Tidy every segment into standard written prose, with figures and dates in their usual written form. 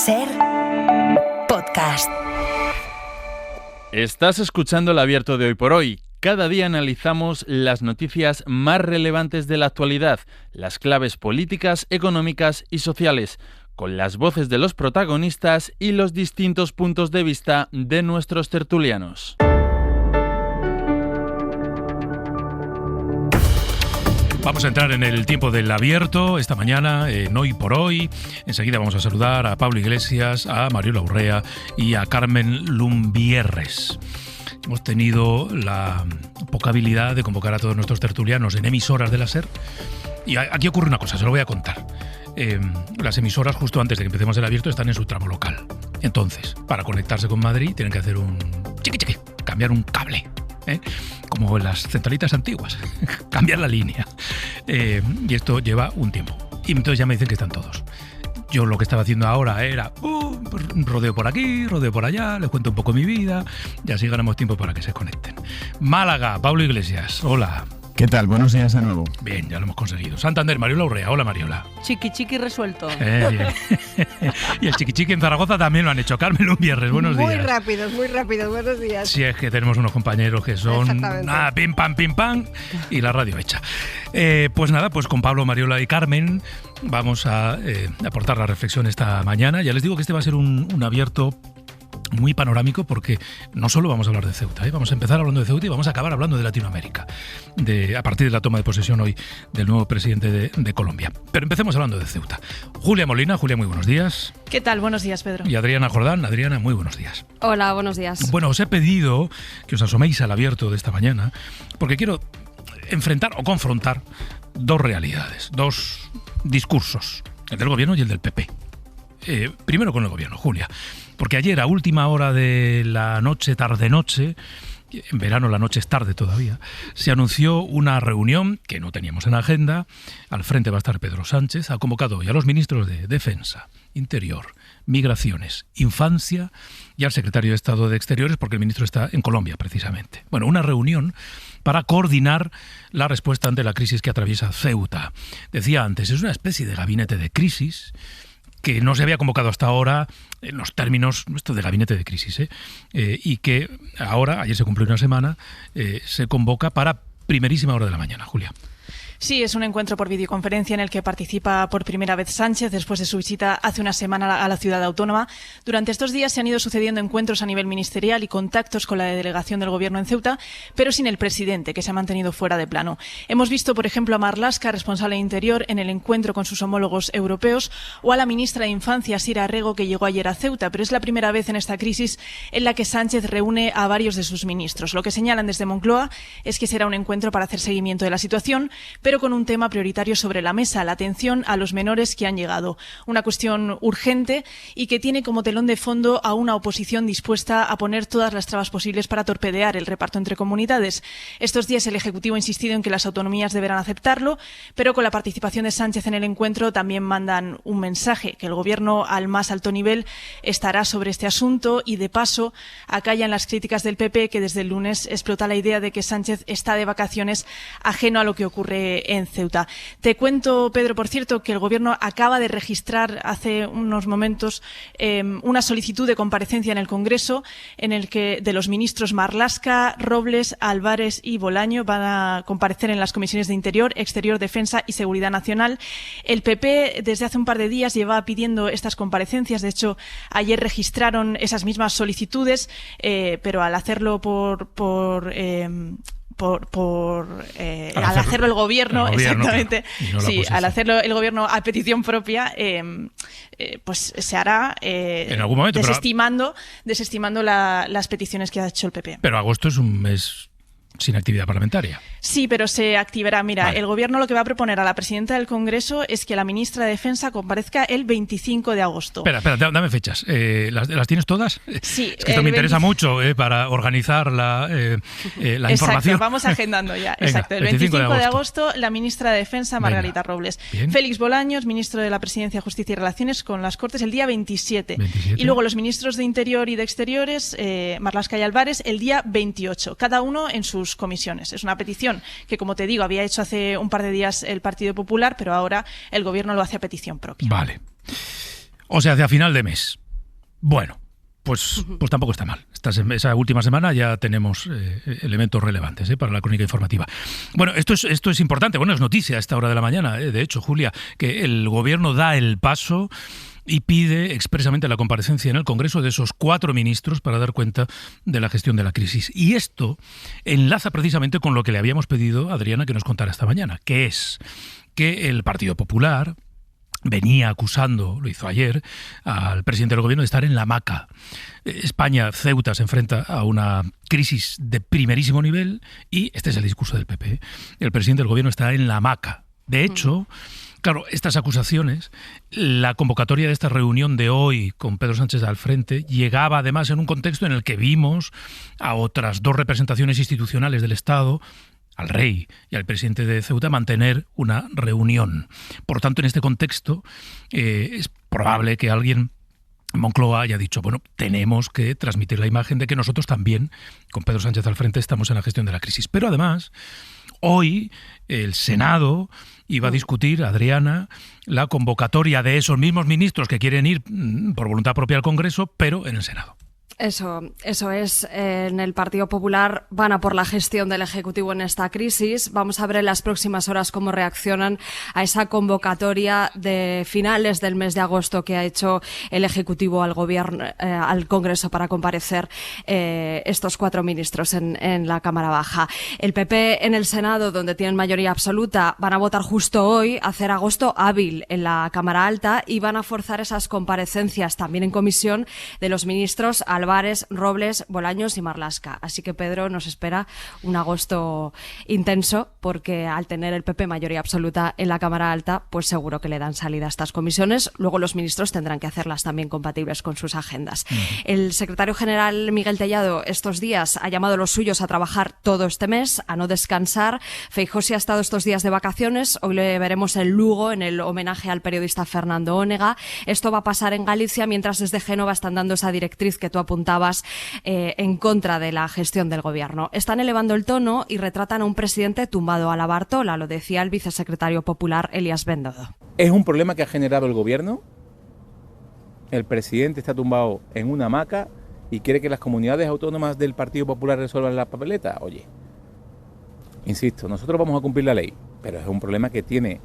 SER Podcast. Estás escuchando el abierto de Hoy por Hoy. Cada día analizamos las noticias más relevantes de la actualidad, las claves políticas, económicas y sociales, con las voces de los protagonistas y los distintos puntos de vista de nuestros tertulianos. Vamos a entrar en el tiempo del abierto esta mañana, en Hoy por Hoy. Enseguida vamos a saludar a Pablo Iglesias, a Mariola Urrea y a Carmen Lumbierres. Hemos tenido la poca habilidad de convocar a todos nuestros tertulianos en emisoras de la SER. Y aquí ocurre una cosa, se lo voy a contar. Las emisoras, justo antes de que empecemos el abierto, están en su tramo local. Entonces, para conectarse con Madrid, tienen que hacer un chiqui, cambiar un cable. Como en las centralitas antiguas, cambiar la línea. Y esto lleva un tiempo. Y entonces ya me dicen que están todos. Yo lo que estaba haciendo ahora era rodeo por aquí, rodeo por allá, les cuento un poco mi vida y así ganamos tiempo para que se conecten. Málaga, Pablo Iglesias, hola. ¿Qué tal? Buenos días de nuevo. Bien, ya lo hemos conseguido. Santander, Mariola Urrea. Hola, Mariola. Chiqui resuelto. Bien. Y el chiqui en Zaragoza también lo han hecho. Carmen Lumbierres, buenos días. Muy rápidos, buenos días. Sí, es que tenemos unos compañeros que son nada, pim pam, y la radio hecha. Pues nada, pues con Pablo, Mariola y Carmen vamos a aportar la reflexión esta mañana. Ya les digo que este va a ser un abierto muy panorámico porque no solo vamos a hablar de Ceuta, vamos a empezar hablando de Ceuta y vamos a acabar hablando de Latinoamérica, a partir de la toma de posesión hoy del nuevo presidente de Colombia. Pero empecemos hablando de Ceuta. Julia Molina, Julia, muy buenos días. ¿Qué tal? Buenos días, Pedro. Y Adriana Jordán. Adriana, muy buenos días. Hola, buenos días. Bueno, os he pedido que os asoméis al abierto de esta mañana porque quiero enfrentar o confrontar dos realidades, dos discursos, el del gobierno y el del PP. Primero con el gobierno, Julia. Porque ayer, a última hora de la noche, tarde-noche, en verano la noche es tarde todavía, se anunció una reunión que no teníamos en agenda. Al frente va a estar Pedro Sánchez. Ha convocado hoy a los ministros de Defensa, Interior, Migraciones, Infancia y al secretario de Estado de Exteriores, porque el ministro está en Colombia, precisamente. Bueno, una reunión para coordinar la respuesta ante la crisis que atraviesa Ceuta. Decía antes, es una especie de gabinete de crisis que no se había convocado hasta ahora en los términos esto de gabinete de crisis, y que ahora, ayer se cumplió una semana, se convoca para primerísima hora de la mañana. Julia. Sí, es un encuentro por videoconferencia en el que participa por primera vez Sánchez después de su visita hace una semana a la ciudad autónoma. Durante estos días se han ido sucediendo encuentros a nivel ministerial y contactos con la delegación del gobierno en Ceuta, pero sin el presidente, que se ha mantenido fuera de plano. Hemos visto, por ejemplo, a Marlaska, responsable de Interior, en el encuentro con sus homólogos europeos, o a la ministra de Infancia, Sira Rego, que llegó ayer a Ceuta, pero es la primera vez en esta crisis en la que Sánchez reúne a varios de sus ministros. Lo que señalan desde Moncloa es que será un encuentro para hacer seguimiento de la situación, pero con un tema prioritario sobre la mesa, la atención a los menores que han llegado. Una cuestión urgente y que tiene como telón de fondo a una oposición dispuesta a poner todas las trabas posibles para torpedear el reparto entre comunidades. Estos días el Ejecutivo ha insistido en que las autonomías deberán aceptarlo, pero con la participación de Sánchez en el encuentro también mandan un mensaje, que el Gobierno al más alto nivel estará sobre este asunto y, de paso, acallan las críticas del PP, que desde el lunes explota la idea de que Sánchez está de vacaciones ajeno a lo que ocurre en Ceuta. Te cuento, Pedro, por cierto, que el Gobierno acaba de registrar hace unos momentos una solicitud de comparecencia en el Congreso en el que de los ministros Marlaska, Robles, Álvarez y Bolaño van a comparecer en las comisiones de Interior, Exterior, Defensa y Seguridad Nacional. El PP desde hace un par de días lleva pidiendo estas comparecencias. De hecho, ayer registraron esas mismas solicitudes, pero al hacerlo al hacerlo el gobierno, exactamente, claro, no sí, al hacerlo el gobierno a petición propia, pues se hará en algún momento, desestimando las peticiones que ha hecho el PP. Pero agosto es un mes sin actividad parlamentaria. Sí, pero se activará. Mira, vale. El Gobierno lo que va a proponer a la presidenta del Congreso es que la ministra de Defensa comparezca el 25 de agosto. Espera, dame fechas. ¿Las tienes todas? Sí. Es que esto me interesa mucho para organizar la información. Exacto, vamos agendando ya. Venga, exacto. El 25 de agosto, la ministra de Defensa, Margarita Robles. Bien. Félix Bolaños, ministro de la Presidencia, Justicia y Relaciones con las Cortes, el día 27. Y luego los ministros de Interior y de Exteriores, Marlaska y Álvarez, el día 28. Cada uno en sus comisiones. Es una petición que, como te digo, había hecho hace un par de días el Partido Popular, pero ahora el Gobierno lo hace a petición propia. Vale. o sea, hacia final de mes. Bueno, pues tampoco está mal. Esa última semana ya tenemos elementos relevantes para la crónica informativa. Bueno, esto es importante. Bueno, es noticia a esta hora de la mañana, de hecho, Julia, que el Gobierno da el paso y pide expresamente la comparecencia en el Congreso de esos 4 ministros para dar cuenta de la gestión de la crisis. Y esto enlaza precisamente con lo que le habíamos pedido a Adriana que nos contara esta mañana, que es que el Partido Popular venía acusando, lo hizo ayer, al presidente del gobierno de estar en la hamaca. España, Ceuta, se enfrenta a una crisis de primerísimo nivel y este es el discurso del PP. El presidente del gobierno está en la hamaca. De hecho, claro, estas acusaciones, la convocatoria de esta reunión de hoy con Pedro Sánchez al frente llegaba además en un contexto en el que vimos a otras 2 representaciones institucionales del Estado, al rey y al presidente de Ceuta, mantener una reunión. Por tanto, en este contexto es probable que alguien en Moncloa haya dicho, bueno, tenemos que transmitir la imagen de que nosotros también, con Pedro Sánchez al frente, estamos en la gestión de la crisis. Pero además, hoy el Senado iba a discutir, Adriana, la convocatoria de esos mismos ministros que quieren ir por voluntad propia al Congreso, pero en el Senado. Eso es. En el Partido Popular van a por la gestión del Ejecutivo en esta crisis. Vamos a ver en las próximas horas cómo reaccionan a esa convocatoria de finales del mes de agosto que ha hecho el Ejecutivo al Gobierno, al Congreso para comparecer estos 4 ministros en la Cámara Baja. El PP en el Senado, donde tienen mayoría absoluta, van a votar justo hoy, hacer agosto hábil en la Cámara Alta y van a forzar esas comparecencias también en comisión de los ministros Álvarez, Robles, Bolaños y Marlaska. Así que, Pedro, nos espera un agosto intenso porque al tener el PP mayoría absoluta en la Cámara Alta, pues seguro que le dan salida a estas comisiones. Luego los ministros tendrán que hacerlas también compatibles con sus agendas. El secretario general Miguel Tellado estos días ha llamado a los suyos a trabajar todo este mes, a no descansar. Feijóo sí ha estado estos días de vacaciones. Hoy le veremos en Lugo en el homenaje al periodista Fernando Ónega. Esto va a pasar en Galicia mientras desde Génova están dando esa directriz que tú apuntabas en contra de la gestión del gobierno. Están elevando el tono y retratan a un presidente tumbado a la Bartola, lo decía el vicesecretario popular Elías Bendodo. ¿Es un problema que ha generado el gobierno? El presidente está tumbado en una hamaca y quiere que las comunidades autónomas del Partido Popular resuelvan la papeleta. Oye, insisto, nosotros vamos a cumplir la ley, pero es un problema que tiene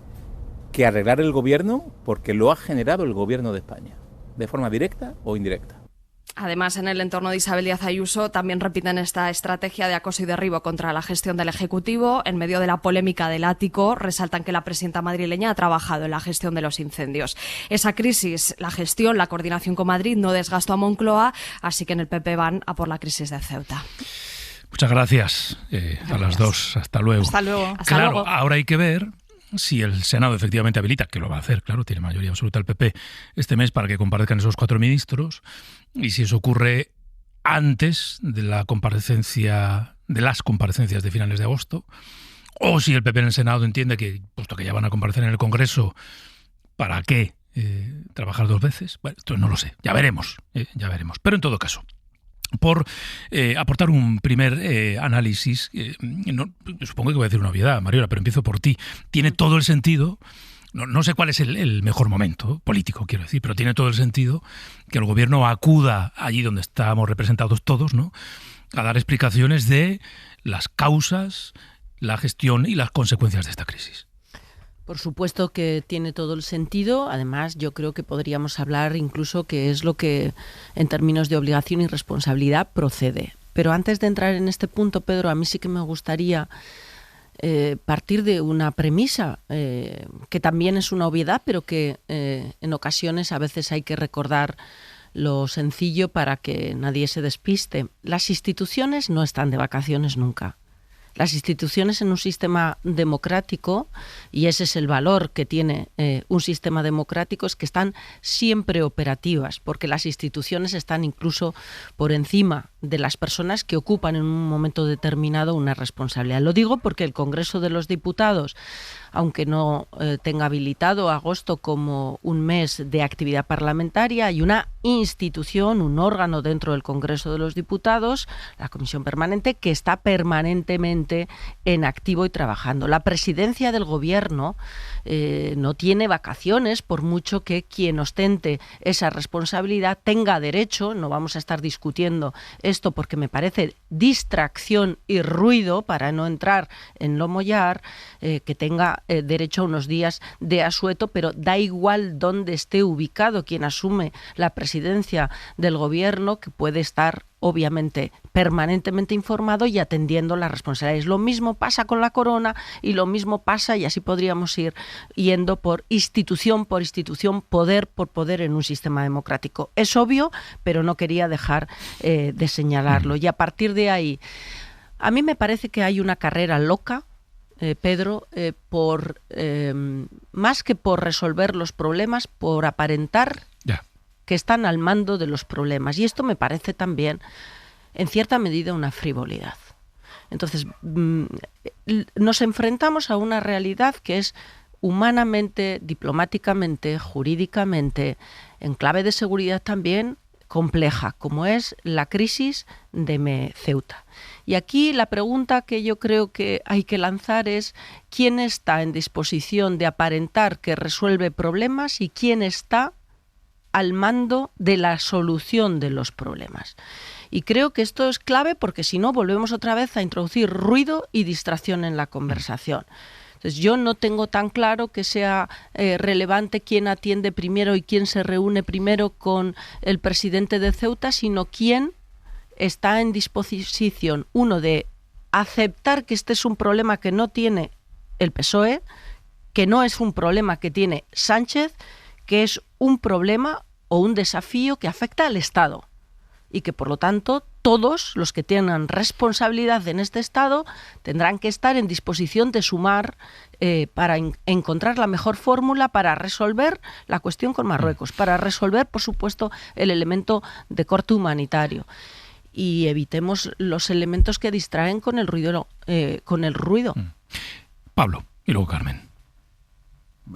que arreglar el gobierno porque lo ha generado el gobierno de España, de forma directa o indirecta. Además, en el entorno de Isabel Díaz Ayuso también repiten esta estrategia de acoso y derribo contra la gestión del Ejecutivo. En medio de la polémica del ático, resaltan que la presidenta madrileña ha trabajado en la gestión de los incendios. Esa crisis, la gestión, la coordinación con Madrid no desgastó a Moncloa, así que en el PP van a por la crisis de Ceuta. Muchas gracias a las 2. Hasta luego. Hasta luego. Claro, luego. Ahora hay que ver si el Senado efectivamente habilita, que lo va a hacer, claro, tiene mayoría absoluta el PP este mes para que comparezcan esos 4 ministros, y si eso ocurre antes de la comparecencia, de las comparecencias de finales de agosto, o si el PP en el Senado entiende que, puesto que ya van a comparecer en el Congreso, ¿para qué trabajar 2 veces? Bueno, esto no lo sé, ya veremos. Pero en todo caso, por aportar un primer análisis, supongo que voy a decir una obviedad, Mariola, pero empiezo por ti. Tiene todo el sentido, no sé cuál es el mejor momento político, quiero decir, pero tiene todo el sentido que el gobierno acuda allí donde estamos representados todos, ¿no?, a dar explicaciones de las causas, la gestión y las consecuencias de esta crisis. Por supuesto que tiene todo el sentido. Además, yo creo que podríamos hablar incluso que es lo que, en términos de obligación y responsabilidad, procede. Pero antes de entrar en este punto, Pedro, a mí sí que me gustaría partir de una premisa que también es una obviedad, pero que en ocasiones a veces hay que recordar lo sencillo para que nadie se despiste. Las instituciones no están de vacaciones nunca. Las instituciones en un sistema democrático, y ese es el valor que tiene un sistema democrático, es que están siempre operativas, porque las instituciones están incluso por encima de las personas que ocupan en un momento determinado una responsabilidad. Lo digo porque el Congreso de los Diputados aunque no tenga habilitado agosto como un mes de actividad parlamentaria, hay una institución, un órgano dentro del Congreso de los Diputados, la Comisión Permanente, que está permanentemente en activo y trabajando. La presidencia del Gobierno no tiene vacaciones, por mucho que quien ostente esa responsabilidad tenga derecho, no vamos a estar discutiendo esto porque me parece distracción y ruido, para no entrar en lo mollar, que tenga derecho a unos días de asueto, pero da igual dónde esté ubicado quien asume la presidencia del Gobierno, que puede estar obviamente permanentemente informado y atendiendo las responsabilidades. Lo mismo pasa con la corona y lo mismo pasa, y así podríamos ir yendo por institución, poder por poder en un sistema democrático. Es obvio, pero no quería dejar de señalarlo. Y a partir de ahí, a mí me parece que hay una carrera loca, Pedro, por más que por resolver los problemas, por aparentar que están al mando de los problemas. Y esto me parece también, en cierta medida, una frivolidad. Entonces, nos enfrentamos a una realidad que es humanamente, diplomáticamente, jurídicamente, en clave de seguridad también, compleja, como es la crisis de Ceuta. Y aquí la pregunta que yo creo que hay que lanzar es ¿quién está en disposición de aparentar que resuelve problemas y quién está al mando de la solución de los problemas? Y creo que esto es clave, porque si no volvemos otra vez a introducir ruido y distracción en la conversación. Entonces, yo no tengo tan claro que sea relevante quién atiende primero y quién se reúne primero con el presidente de Ceuta, sino quién está en disposición, uno, de aceptar que este es un problema que no tiene el PSOE, que no es un problema que tiene Sánchez, que es un problema o un desafío que afecta al Estado y que, por lo tanto, todos los que tengan responsabilidad en este Estado tendrán que estar en disposición de sumar para encontrar la mejor fórmula para resolver la cuestión con Marruecos, para resolver, por supuesto, el elemento de corte humanitario. Y evitemos los elementos que distraen con el ruido. Pablo, y luego Carmen.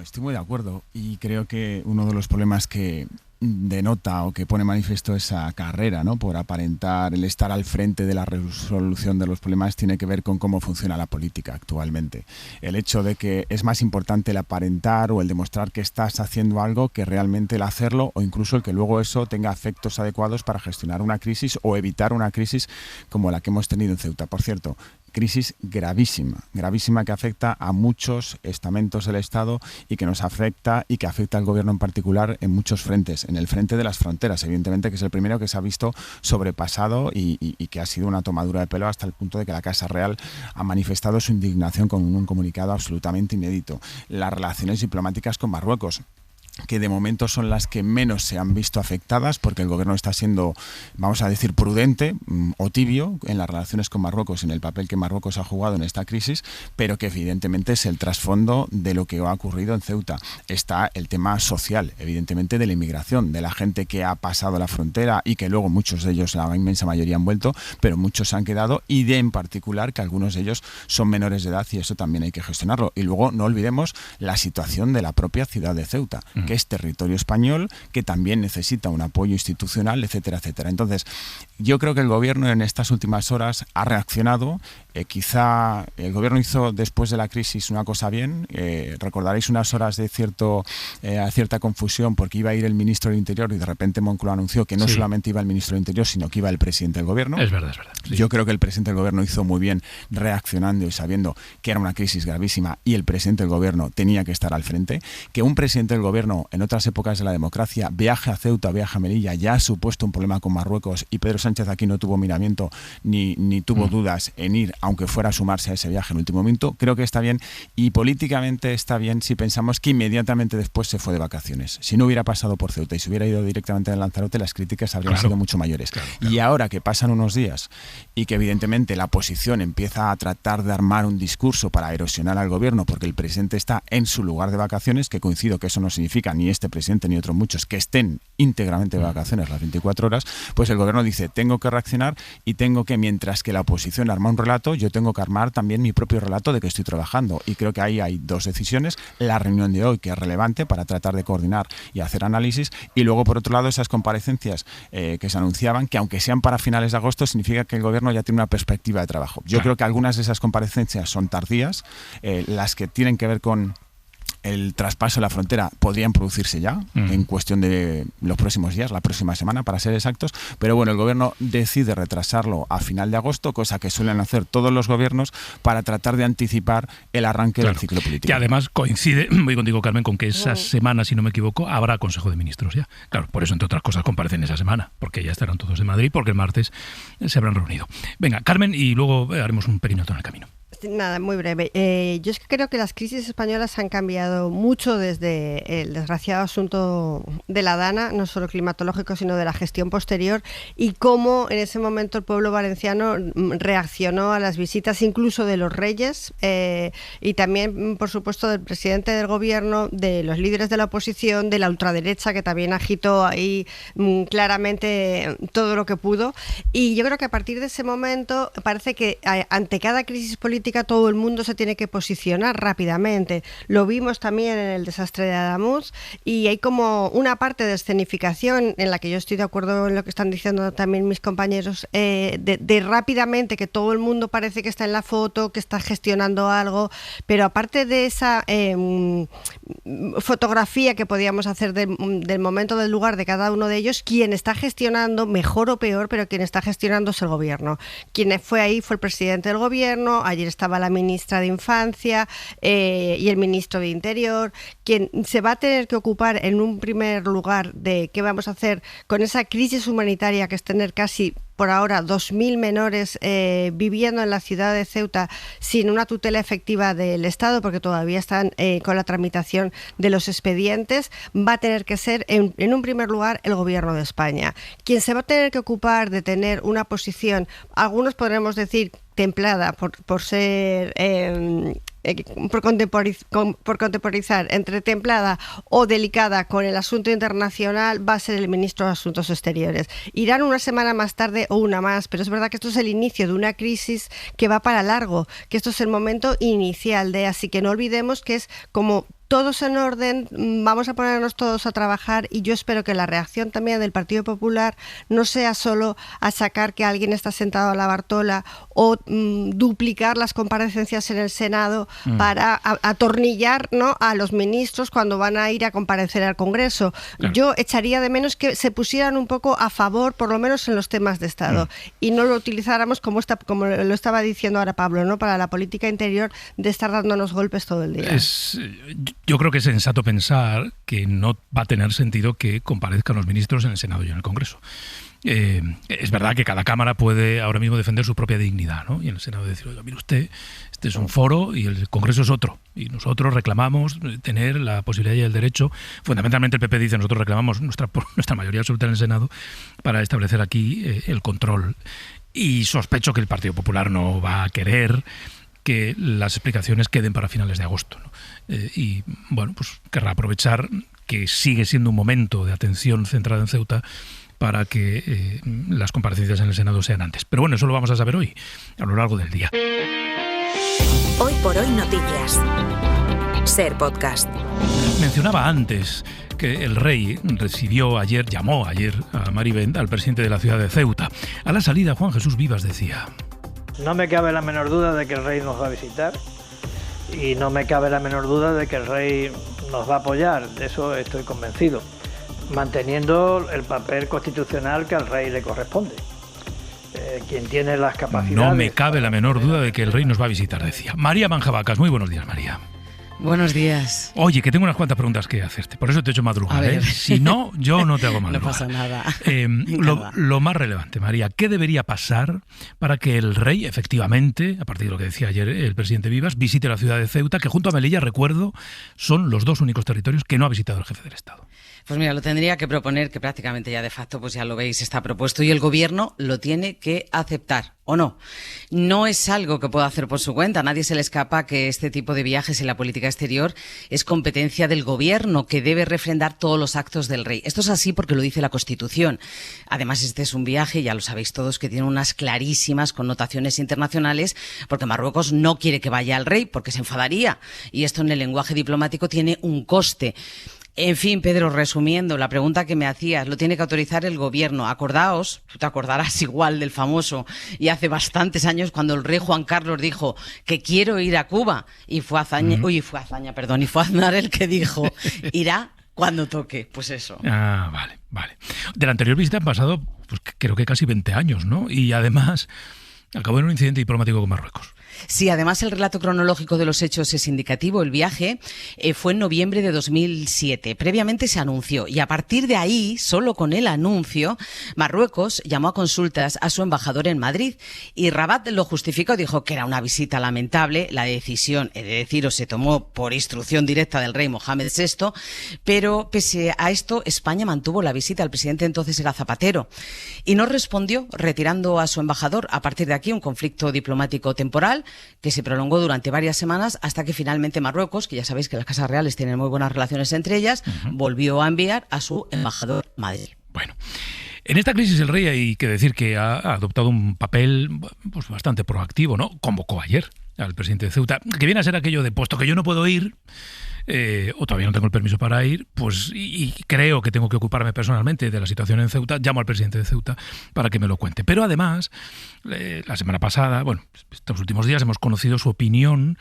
Estoy muy de acuerdo, y creo que uno de los problemas que denota o que pone manifiesto esa carrera, ¿no?, por aparentar el estar al frente de la resolución de los problemas, tiene que ver con cómo funciona la política actualmente. El hecho de que es más importante el aparentar o el demostrar que estás haciendo algo que realmente el hacerlo, o incluso el que luego eso tenga efectos adecuados para gestionar una crisis o evitar una crisis como la que hemos tenido en Ceuta. Por cierto, crisis gravísima que afecta a muchos estamentos del Estado y que nos afecta y que afecta al Gobierno en particular en muchos frentes. En el frente de las fronteras, evidentemente, que es el primero que se ha visto sobrepasado y que ha sido una tomadura de pelo hasta el punto de que la Casa Real ha manifestado su indignación con un comunicado absolutamente inédito. Las relaciones diplomáticas con Marruecos, que de momento son las que menos se han visto afectadas, porque el Gobierno está siendo, vamos a decir, prudente o tibio en las relaciones con Marruecos, en el papel que Marruecos ha jugado en esta crisis, pero que evidentemente es el trasfondo de lo que ha ocurrido en Ceuta. Está el tema social, evidentemente, de la inmigración, de la gente que ha pasado la frontera y que luego muchos de ellos, la inmensa mayoría, han vuelto, pero muchos se han quedado, y de en particular que algunos de ellos son menores de edad, y eso también hay que gestionarlo. Y luego no olvidemos la situación de la propia ciudad de Ceuta, que es territorio español, que también necesita un apoyo institucional, etcétera, etcétera. Entonces, yo creo que el Gobierno en estas últimas horas ha reaccionado. Quizá el Gobierno hizo después de la crisis una cosa bien. Recordaréis unas horas de cierta confusión, porque iba a ir el ministro del Interior y de repente Moncloa anunció que no solamente iba el ministro del Interior, sino que iba el presidente del Gobierno. Es verdad. Sí. Yo creo que el presidente del Gobierno hizo muy bien reaccionando y sabiendo que era una crisis gravísima y el presidente del Gobierno tenía que estar al frente. Que un presidente del Gobierno en otras épocas de la democracia viaje a Ceuta, viaje a Melilla, ya ha supuesto un problema con Marruecos, y Pedro Sánchez aquí no tuvo miramiento ni tuvo dudas en ir, aunque fuera a sumarse a ese viaje en el último momento. Creo que está bien, y políticamente está bien si pensamos que inmediatamente después se fue de vacaciones. Si no hubiera pasado por Ceuta y se hubiera ido directamente a Lanzarote, las críticas habrían sido mucho mayores. Claro. Y ahora que pasan unos días y que evidentemente la oposición empieza a tratar de armar un discurso para erosionar al Gobierno, porque el presidente está en su lugar de vacaciones, que coincido que eso no significa ni este presidente ni otros muchos que estén íntegramente de vacaciones las 24 horas, pues el Gobierno dice, tengo que reaccionar y tengo que, mientras que la oposición arma un relato, agosto yo tengo que armar también mi propio relato de que estoy trabajando. Y creo que ahí hay dos decisiones. La reunión de hoy, que es relevante para tratar de coordinar y hacer análisis. Y luego, por otro lado, esas comparecencias que se anunciaban, que aunque sean para finales de agosto, significa que el Gobierno ya tiene una perspectiva de trabajo. Yo creo que algunas de esas comparecencias son tardías. Las que tienen que ver con el traspaso de la frontera podrían producirse ya en cuestión de los próximos días, la próxima semana para ser exactos, pero bueno, el Gobierno decide retrasarlo a final de agosto, cosa que suelen hacer todos los gobiernos para tratar de anticipar el arranque del ciclo político. Que además coincide, voy contigo, Carmen, con que esa semana, si no me equivoco, habrá Consejo de Ministros ya. Claro, por eso, entre otras cosas, comparecen esa semana, porque ya estarán todos en Madrid, porque el martes se habrán reunido. Venga, Carmen, y luego haremos un pequeño alto en el camino. Nada, muy breve. Yo es que creo que las crisis españolas han cambiado mucho desde el desgraciado asunto de la Dana, no solo climatológico, sino de la gestión posterior, y cómo en ese momento el pueblo valenciano reaccionó a las visitas incluso de los reyes y también, por supuesto, del presidente del gobierno, de los líderes de la oposición, de la ultraderecha, que también agitó ahí claramente todo lo que pudo. Y yo creo que a partir de ese momento parece que ante cada crisis política todo el mundo se tiene que posicionar rápidamente. Lo vimos también en el desastre de Adamuz, y hay como una parte de escenificación en la que yo estoy de acuerdo en lo que están diciendo también mis compañeros, de rápidamente que todo el mundo parece que está en la foto, que está gestionando algo, pero aparte de esa fotografía que podíamos hacer del momento, del lugar de cada uno de ellos, quien está gestionando, mejor o peor, pero quien está gestionando es el gobierno. Quien fue ahí fue el presidente del gobierno, ayer estaba la ministra de Infancia y el ministro de Interior. Quien se va a tener que ocupar en un primer lugar de qué vamos a hacer con esa crisis humanitaria, que es tener casi por ahora 2.000 menores viviendo en la ciudad de Ceuta sin una tutela efectiva del Estado, porque todavía están con la tramitación de los expedientes, va a tener que ser en un primer lugar el Gobierno de España. Quien se va a tener que ocupar de tener una posición, algunos podremos decir templada por ser por contemporizar entre templada o delicada con el asunto internacional, va a ser el ministro de Asuntos Exteriores. Irán una semana más tarde o una más, pero es verdad que esto es el inicio de una crisis que va para largo, que esto es el momento inicial así que no olvidemos que es como todos en orden, vamos a ponernos todos a trabajar, y yo espero que la reacción también del Partido Popular no sea solo achacar que alguien está sentado a la Bartola o duplicar las comparecencias en el Senado para atornillar, ¿no?, a los ministros cuando van a ir a comparecer al Congreso. Claro. Yo echaría de menos que se pusieran un poco a favor, por lo menos en los temas de Estado, y no lo utilizáramos como lo estaba diciendo ahora Pablo, ¿no?, para la política interior, de estar dándonos golpes todo el día. Yo creo que es sensato pensar que no va a tener sentido que comparezcan los ministros en el Senado y en el Congreso. Es verdad que cada Cámara puede ahora mismo defender su propia dignidad, ¿no? Y en el Senado decir, oiga, mire usted, este es un foro y el Congreso es otro. Y nosotros reclamamos tener la posibilidad y el derecho, fundamentalmente el PP dice, nosotros reclamamos nuestra mayoría absoluta en el Senado para establecer aquí el control. Y sospecho que el Partido Popular no va a querer que las explicaciones queden para finales de agosto, ¿no? Y bueno, pues querrá aprovechar que sigue siendo un momento de atención centrada en Ceuta para que las comparecencias en el Senado sean antes. Pero bueno, eso lo vamos a saber hoy, a lo largo del día. Hoy por hoy noticias. Ser podcast. Mencionaba antes que el rey llamó ayer a Maribén, al presidente de la ciudad de Ceuta. A la salida, Juan Jesús Vivas decía: no me cabe la menor duda de que el rey nos va a visitar y no me cabe la menor duda de que el rey nos va a apoyar, de eso estoy convencido, manteniendo el papel constitucional que al rey le corresponde. Quien tiene las capacidades... No me cabe la menor duda de que el rey nos va a visitar, decía. María Manjabacas, muy buenos días, María. Buenos días. Oye, que tengo unas cuantas preguntas que hacerte, por eso te he hecho madrugar, ¿eh? Si no, yo no te hago madrugar. No pasa nada. Lo más relevante, María, ¿qué debería pasar para que el rey, efectivamente, a partir de lo que decía ayer el presidente Vivas, visite la ciudad de Ceuta, que junto a Melilla, recuerdo, son los dos únicos territorios que no ha visitado el jefe del Estado? Pues mira, lo tendría que proponer, que prácticamente ya de facto, pues ya lo veis, está propuesto y el gobierno lo tiene que aceptar, ¿o no? No es algo que pueda hacer por su cuenta. A nadie se le escapa que este tipo de viajes en la política exterior es competencia del gobierno, que debe refrendar todos los actos del rey. Esto es así porque lo dice la Constitución. Además, este es un viaje, ya lo sabéis todos, que tiene unas clarísimas connotaciones internacionales, porque Marruecos no quiere que vaya el rey, porque se enfadaría. Y esto en el lenguaje diplomático tiene un coste. En fin, Pedro, resumiendo, la pregunta que me hacías, lo tiene que autorizar el gobierno. Acordaos, tú te acordarás igual del famoso, y hace bastantes años cuando el rey Juan Carlos dijo que quiero ir a Cuba, y fue Aznar el que dijo, irá cuando toque, pues eso. Ah, vale. De la anterior visita han pasado, pues creo que casi 20 años, ¿no? Y además acabó en un incidente diplomático con Marruecos. Sí, además el relato cronológico de los hechos es indicativo. El viaje fue en noviembre de 2007. Previamente se anunció y a partir de ahí, solo con el anuncio, Marruecos llamó a consultas a su embajador en Madrid y Rabat lo justificó, dijo que era una visita lamentable. La decisión, he de deciros, se tomó por instrucción directa del rey Mohamed VI, pero pese a esto, España mantuvo la visita. El presidente entonces era Zapatero y no respondió, retirando a su embajador. A partir de aquí, un conflicto diplomático temporal que se prolongó durante varias semanas hasta que finalmente Marruecos, que ya sabéis que las casas reales tienen muy buenas relaciones entre ellas, volvió a enviar a su embajador a Madrid. Bueno, en esta crisis el rey hay que decir que ha adoptado un papel pues bastante proactivo, ¿no? Convocó ayer al presidente de Ceuta, que viene a ser aquello de, puesto que yo no puedo ir, o todavía no tengo el permiso para ir, pues y creo que tengo que ocuparme personalmente de la situación en Ceuta, llamo al presidente de Ceuta para que me lo cuente. Pero además, la semana pasada, bueno, estos últimos días hemos conocido su opinión,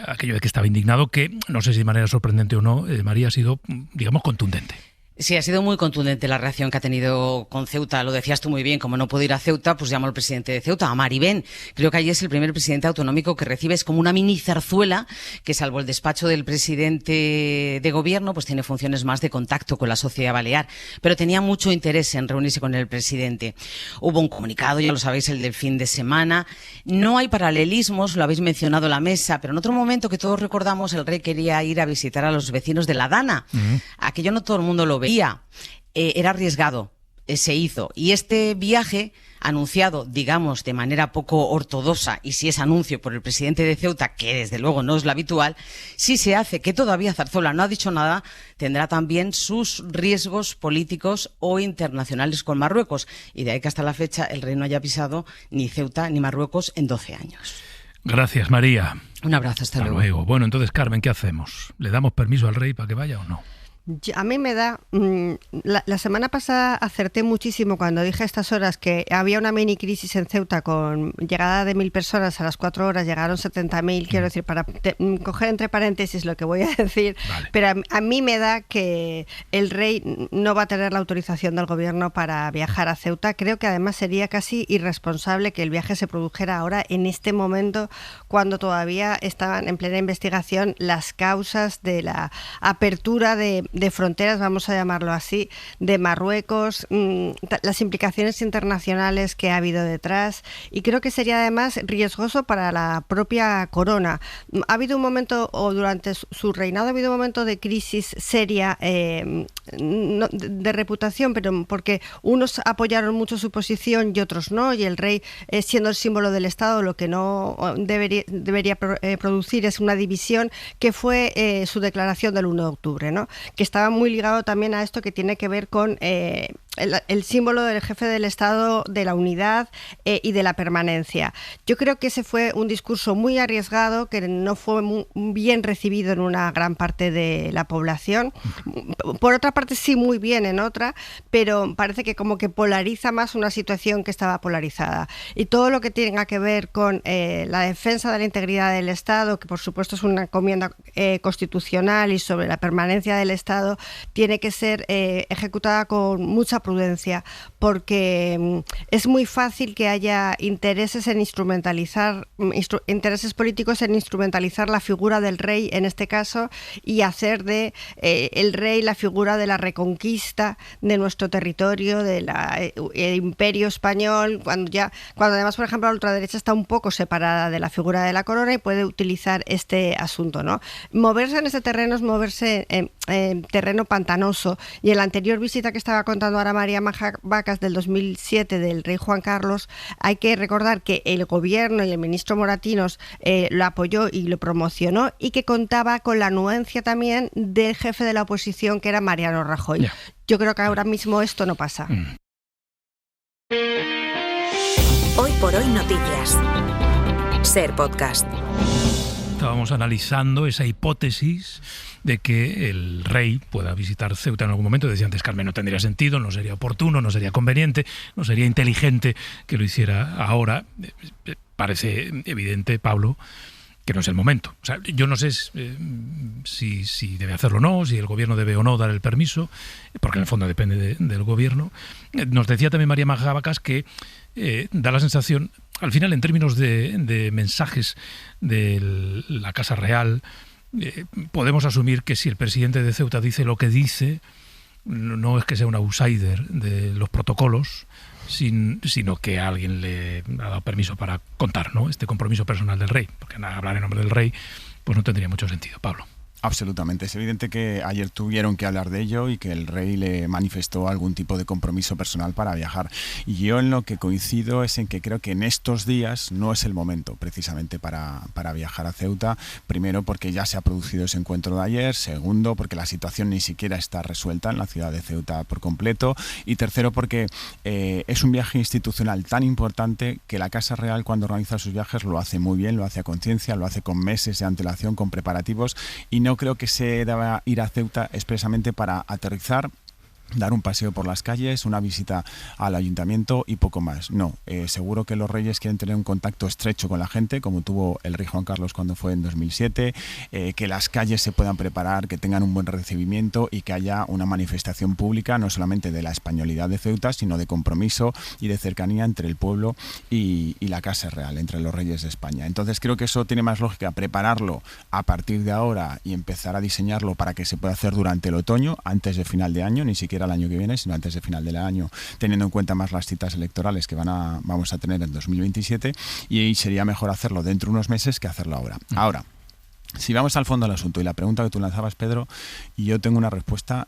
aquello de que estaba indignado, que no sé si de manera sorprendente o no, María, ha sido, digamos, contundente. Sí, ha sido muy contundente la reacción que ha tenido con Ceuta. Lo decías tú muy bien, como no puedo ir a Ceuta, pues llamo al presidente de Ceuta, a Maribén. Creo que allí es el primer presidente autonómico que recibe. Es como una mini zarzuela que, salvo el despacho del presidente de gobierno, pues tiene funciones más de contacto con la sociedad balear. Pero tenía mucho interés en reunirse con el presidente. Hubo un comunicado, ya lo sabéis, el del fin de semana. No hay paralelismos, lo habéis mencionado en la mesa, pero en otro momento que todos recordamos, el rey quería ir a visitar a los vecinos de La Dana. Aquello no todo el mundo lo ve. Era arriesgado, se hizo. Y este viaje, anunciado, digamos, de manera poco ortodoxa, y si es anuncio por el presidente de Ceuta, que desde luego no es lo habitual, si se hace, que todavía Zarzuela no ha dicho nada, tendrá también sus riesgos políticos o internacionales con Marruecos. Y de ahí que hasta la fecha el rey no haya pisado ni Ceuta ni Marruecos en 12 años. Gracias, María. Un abrazo, hasta luego. Bueno, entonces, Carmen, ¿qué hacemos? ¿Le damos permiso al rey para que vaya o no? A mí me da... La semana pasada acerté muchísimo cuando dije a estas horas que había una mini crisis en Ceuta con llegada de 1.000 personas, a las 4 horas llegaron 70.000, quiero decir, para coger entre paréntesis lo que voy a decir, pero a mí me da que el rey no va a tener la autorización del gobierno para viajar a Ceuta. Creo que además sería casi irresponsable que el viaje se produjera ahora, en este momento, cuando todavía estaban en plena investigación las causas de la apertura de fronteras, vamos a llamarlo así, de Marruecos, las implicaciones internacionales que ha habido detrás, y creo que sería además riesgoso para la propia corona. Ha habido un momento, o durante su reinado ha habido un momento de crisis seria, no, de reputación, pero porque unos apoyaron mucho su posición y otros no, y el rey, siendo el símbolo del Estado, lo que no debería producir es una división, que fue su declaración del 1 de octubre, ¿no? Que estaba muy ligado también a esto que tiene que ver con el símbolo del jefe del Estado, de la unidad y de la permanencia. Yo creo que ese fue un discurso muy arriesgado, que no fue muy bien recibido en una gran parte de la población. Por otra parte, sí, muy bien en otra, pero parece que como que polariza más una situación que estaba polarizada. Y todo lo que tenga que ver con la defensa de la integridad del Estado, que por supuesto es una encomienda constitucional, y sobre la permanencia del Estado, tiene que ser ejecutada con mucha prudencia, porque es muy fácil que haya intereses en intereses políticos en instrumentalizar la figura del rey en este caso y hacer de el rey la figura de la reconquista de nuestro territorio, del imperio español, cuando además, por ejemplo, la ultraderecha está un poco separada de la figura de la corona y puede utilizar este asunto, ¿no? Moverse en ese terreno es moverse en terreno pantanoso, y en la anterior visita que estaba contando ahora María Vacas del 2007 del rey Juan Carlos, hay que recordar que el gobierno y el ministro Moratinos lo apoyó y lo promocionó, y que contaba con la anuencia también del jefe de la oposición, que era Mariano Rajoy. Yeah. Yo creo que ahora mismo esto no pasa. Hoy por hoy noticias. Ser Podcast. Estábamos analizando esa hipótesis de que el rey pueda visitar Ceuta en algún momento. Decía antes Carmen, no tendría sentido, no sería oportuno, no sería conveniente, no sería inteligente que lo hiciera ahora. Parece evidente, Pablo, que no es el momento. O sea, yo no sé si debe hacerlo o no, si el gobierno debe o no dar el permiso, porque en el fondo depende del gobierno. Nos decía también María Vacas que da la sensación, al final, en términos de mensajes de la Casa Real, podemos asumir que si el presidente de Ceuta dice lo que dice, no es que sea un outsider de los protocolos, sino que alguien le ha dado permiso para contar, ¿no?, este compromiso personal del rey, porque hablar en nombre del rey pues no tendría mucho sentido. Pablo. Absolutamente. Es evidente que ayer tuvieron que hablar de ello y que el rey le manifestó algún tipo de compromiso personal para viajar. Y yo en lo que coincido es en que creo que en estos días no es el momento precisamente para viajar a Ceuta. Primero, porque ya se ha producido ese encuentro de ayer. Segundo, porque la situación ni siquiera está resuelta en la ciudad de Ceuta por completo. Y tercero, porque es un viaje institucional tan importante que la Casa Real, cuando organiza sus viajes, lo hace muy bien, lo hace a conciencia, lo hace con meses de antelación, con preparativos, y no creo que se deba ir a Ceuta expresamente para aterrizar, dar un paseo por las calles, una visita al ayuntamiento y poco más. No, seguro que los reyes quieren tener un contacto estrecho con la gente, como tuvo el rey Juan Carlos cuando fue en 2007, que las calles se puedan preparar, que tengan un buen recibimiento y que haya una manifestación pública, no solamente de la españolidad de Ceuta, sino de compromiso y de cercanía entre el pueblo y la Casa Real, entre los reyes de España. Entonces creo que eso tiene más lógica, prepararlo a partir de ahora y empezar a diseñarlo para que se pueda hacer durante el otoño, antes de final de año, ni siquiera el año que viene, sino antes de final del año, teniendo en cuenta más las citas electorales que vamos a tener en 2027, y sería mejor hacerlo dentro de unos meses que hacerlo ahora. Ahora, si vamos al fondo del asunto y la pregunta que tú lanzabas, Pedro, y yo tengo una respuesta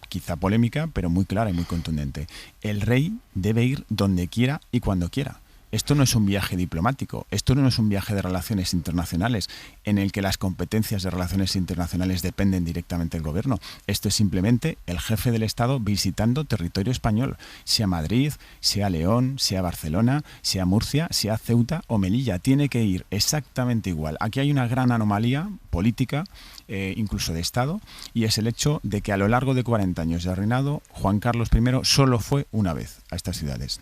quizá polémica, pero muy clara y muy contundente. El rey debe ir donde quiera y cuando quiera. Esto no es un viaje diplomático, esto no es un viaje de relaciones internacionales en el que las competencias de relaciones internacionales dependen directamente del gobierno. Esto es simplemente el jefe del Estado visitando territorio español, sea Madrid, sea León, sea Barcelona, sea Murcia, sea Ceuta o Melilla. Tiene que ir exactamente igual. Aquí hay una gran anomalía política, incluso de Estado, y es el hecho de que a lo largo de 40 años de reinado, Juan Carlos I solo fue una vez a estas ciudades.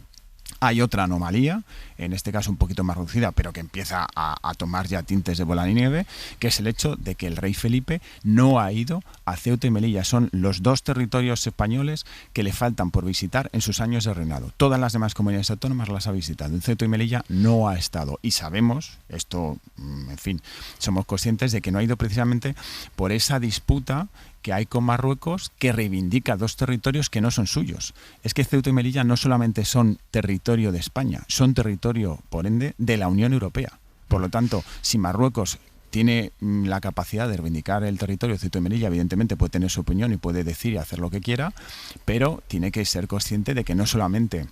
Hay otra anomalía, en este caso un poquito más reducida, pero que empieza a tomar ya tintes de bola de nieve, que es el hecho de que el rey Felipe no ha ido a Ceuta y Melilla. Son los dos territorios españoles que le faltan por visitar en sus años de reinado. Todas las demás comunidades autónomas las ha visitado. En Ceuta y Melilla no ha estado. Y sabemos, esto, en fin, somos conscientes de que no ha ido precisamente por esa disputa que hay con Marruecos, que reivindica dos territorios que no son suyos. Es que Ceuta y Melilla no solamente son territorio de España, son territorio, por ende, de la Unión Europea. Por lo tanto, si Marruecos tiene la capacidad de reivindicar el territorio de Ceuta y Melilla, evidentemente puede tener su opinión y puede decir y hacer lo que quiera, pero tiene que ser consciente de que no solamente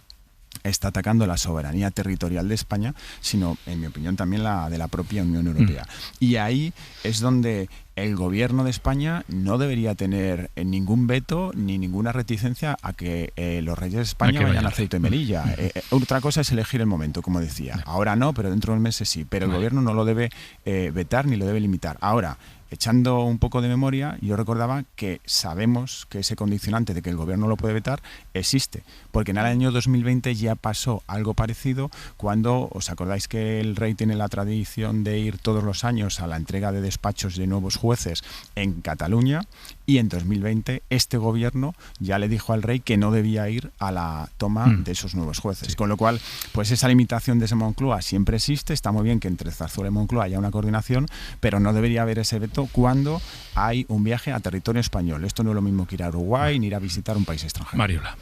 está atacando la soberanía territorial de España, sino, en mi opinión, también la de la propia Unión Europea. Y ahí es donde el gobierno de España no debería tener ningún veto ni ninguna reticencia a que los reyes de España vayan a Ceuta y Melilla. Otra cosa es elegir el momento, como decía. Ahora no, pero dentro de unos meses sí. Pero el gobierno no lo debe vetar ni lo debe limitar. Ahora, echando un poco de memoria, yo recordaba que sabemos que ese condicionante de que el gobierno lo puede vetar existe, porque en el año 2020 ya pasó algo parecido cuando, ¿os acordáis que el rey tiene la tradición de ir todos los años a la entrega de despachos de nuevos jueces en Cataluña? Y en 2020 este gobierno ya le dijo al rey que no debía ir a la toma de esos nuevos jueces. Sí. Con lo cual, pues esa limitación de ese Moncloa siempre existe. Está muy bien que entre Zarzuela y Moncloa haya una coordinación, pero no debería haber ese veto cuando hay un viaje a territorio español. Esto no es lo mismo que ir a Uruguay ni ir a visitar un país extranjero. Mariola.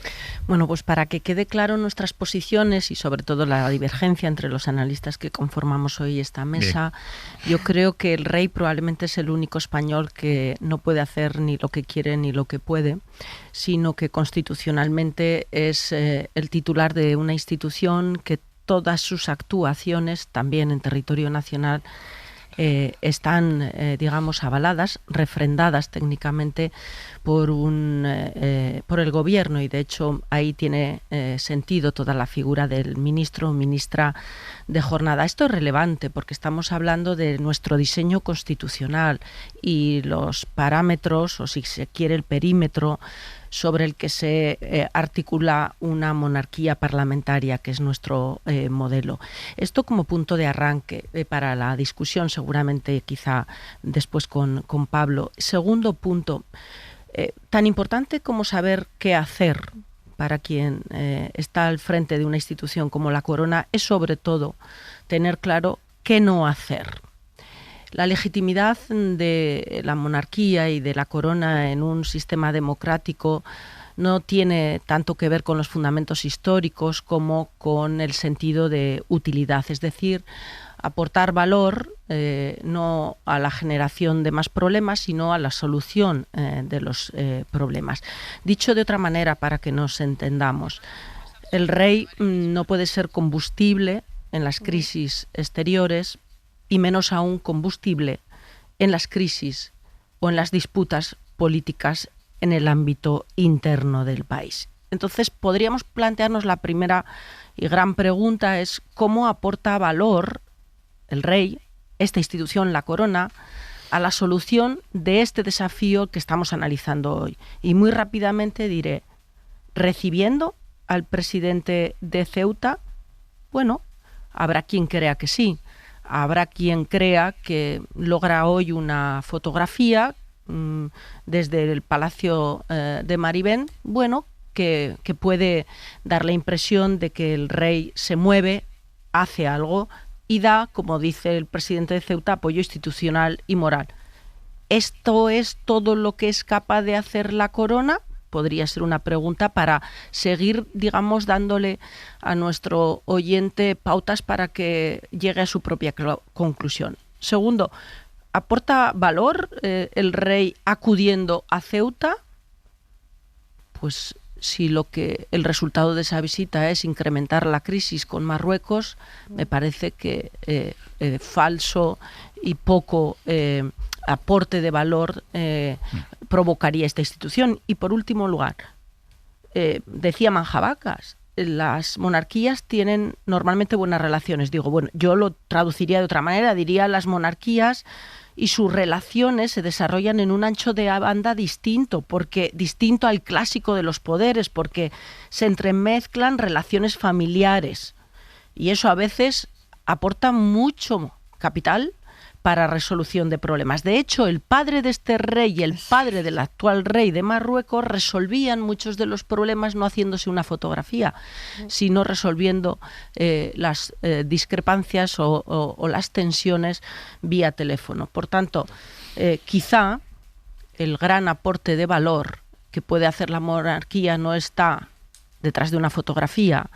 Bueno, pues para que quede claro nuestras posiciones y sobre todo la divergencia entre los analistas que conformamos hoy esta mesa, yo creo que el rey probablemente es el único español que no puede hacer ni lo que quiere ni lo que puede, sino que constitucionalmente es el titular de una institución que todas sus actuaciones, también en territorio nacional, están, digamos, avaladas, refrendadas técnicamente por el gobierno, y de hecho ahí tiene sentido toda la figura del ministro o ministra de jornada. Esto es relevante porque estamos hablando de nuestro diseño constitucional y los parámetros, o si se quiere el perímetro, sobre el que se articula una monarquía parlamentaria, que es nuestro modelo. Esto como punto de arranque para la discusión, seguramente quizá después con Pablo. Segundo punto, tan importante como saber qué hacer para quien está al frente de una institución como la Corona es sobre todo tener claro qué no hacer. La legitimidad de la monarquía y de la corona en un sistema democrático no tiene tanto que ver con los fundamentos históricos como con el sentido de utilidad, es decir, aportar valor no a la generación de más problemas, sino a la solución de los problemas. Dicho de otra manera, para que nos entendamos, el rey no puede ser combustible en las crisis exteriores, y menos aún combustible en las crisis o en las disputas políticas en el ámbito interno del país. Entonces, podríamos plantearnos la primera y gran pregunta es ¿cómo aporta valor el rey, esta institución, la Corona, a la solución de este desafío que estamos analizando hoy? Y muy rápidamente diré, recibiendo al presidente de Ceuta, bueno, habrá quien crea que sí. Habrá quien crea que logra hoy una fotografía desde el Palacio de Maribén, bueno, que puede dar la impresión de que el rey se mueve, hace algo y da, como dice el presidente de Ceuta, apoyo institucional y moral. ¿Esto es todo lo que es capaz de hacer la Corona? Podría ser una pregunta para seguir, digamos, dándole a nuestro oyente pautas para que llegue a su propia conclusión. Segundo, ¿aporta valor el rey acudiendo a Ceuta? Pues si el resultado de esa visita es incrementar la crisis con Marruecos, me parece que falso y poco aporte de valor provocaría esta institución. Y por último lugar, decía Manjabacas, las monarquías tienen normalmente buenas relaciones. Digo, bueno, yo lo traduciría de otra manera, diría las monarquías y sus relaciones se desarrollan en un ancho de banda distinto al clásico de los poderes, porque se entremezclan relaciones familiares y eso a veces aporta mucho capital para resolución de problemas. De hecho, el padre de este rey y el padre del actual rey de Marruecos resolvían muchos de los problemas no haciéndose una fotografía, sino resolviendo las discrepancias o las tensiones vía teléfono. Por tanto, quizá el gran aporte de valor que puede hacer la monarquía no está detrás de una fotografía,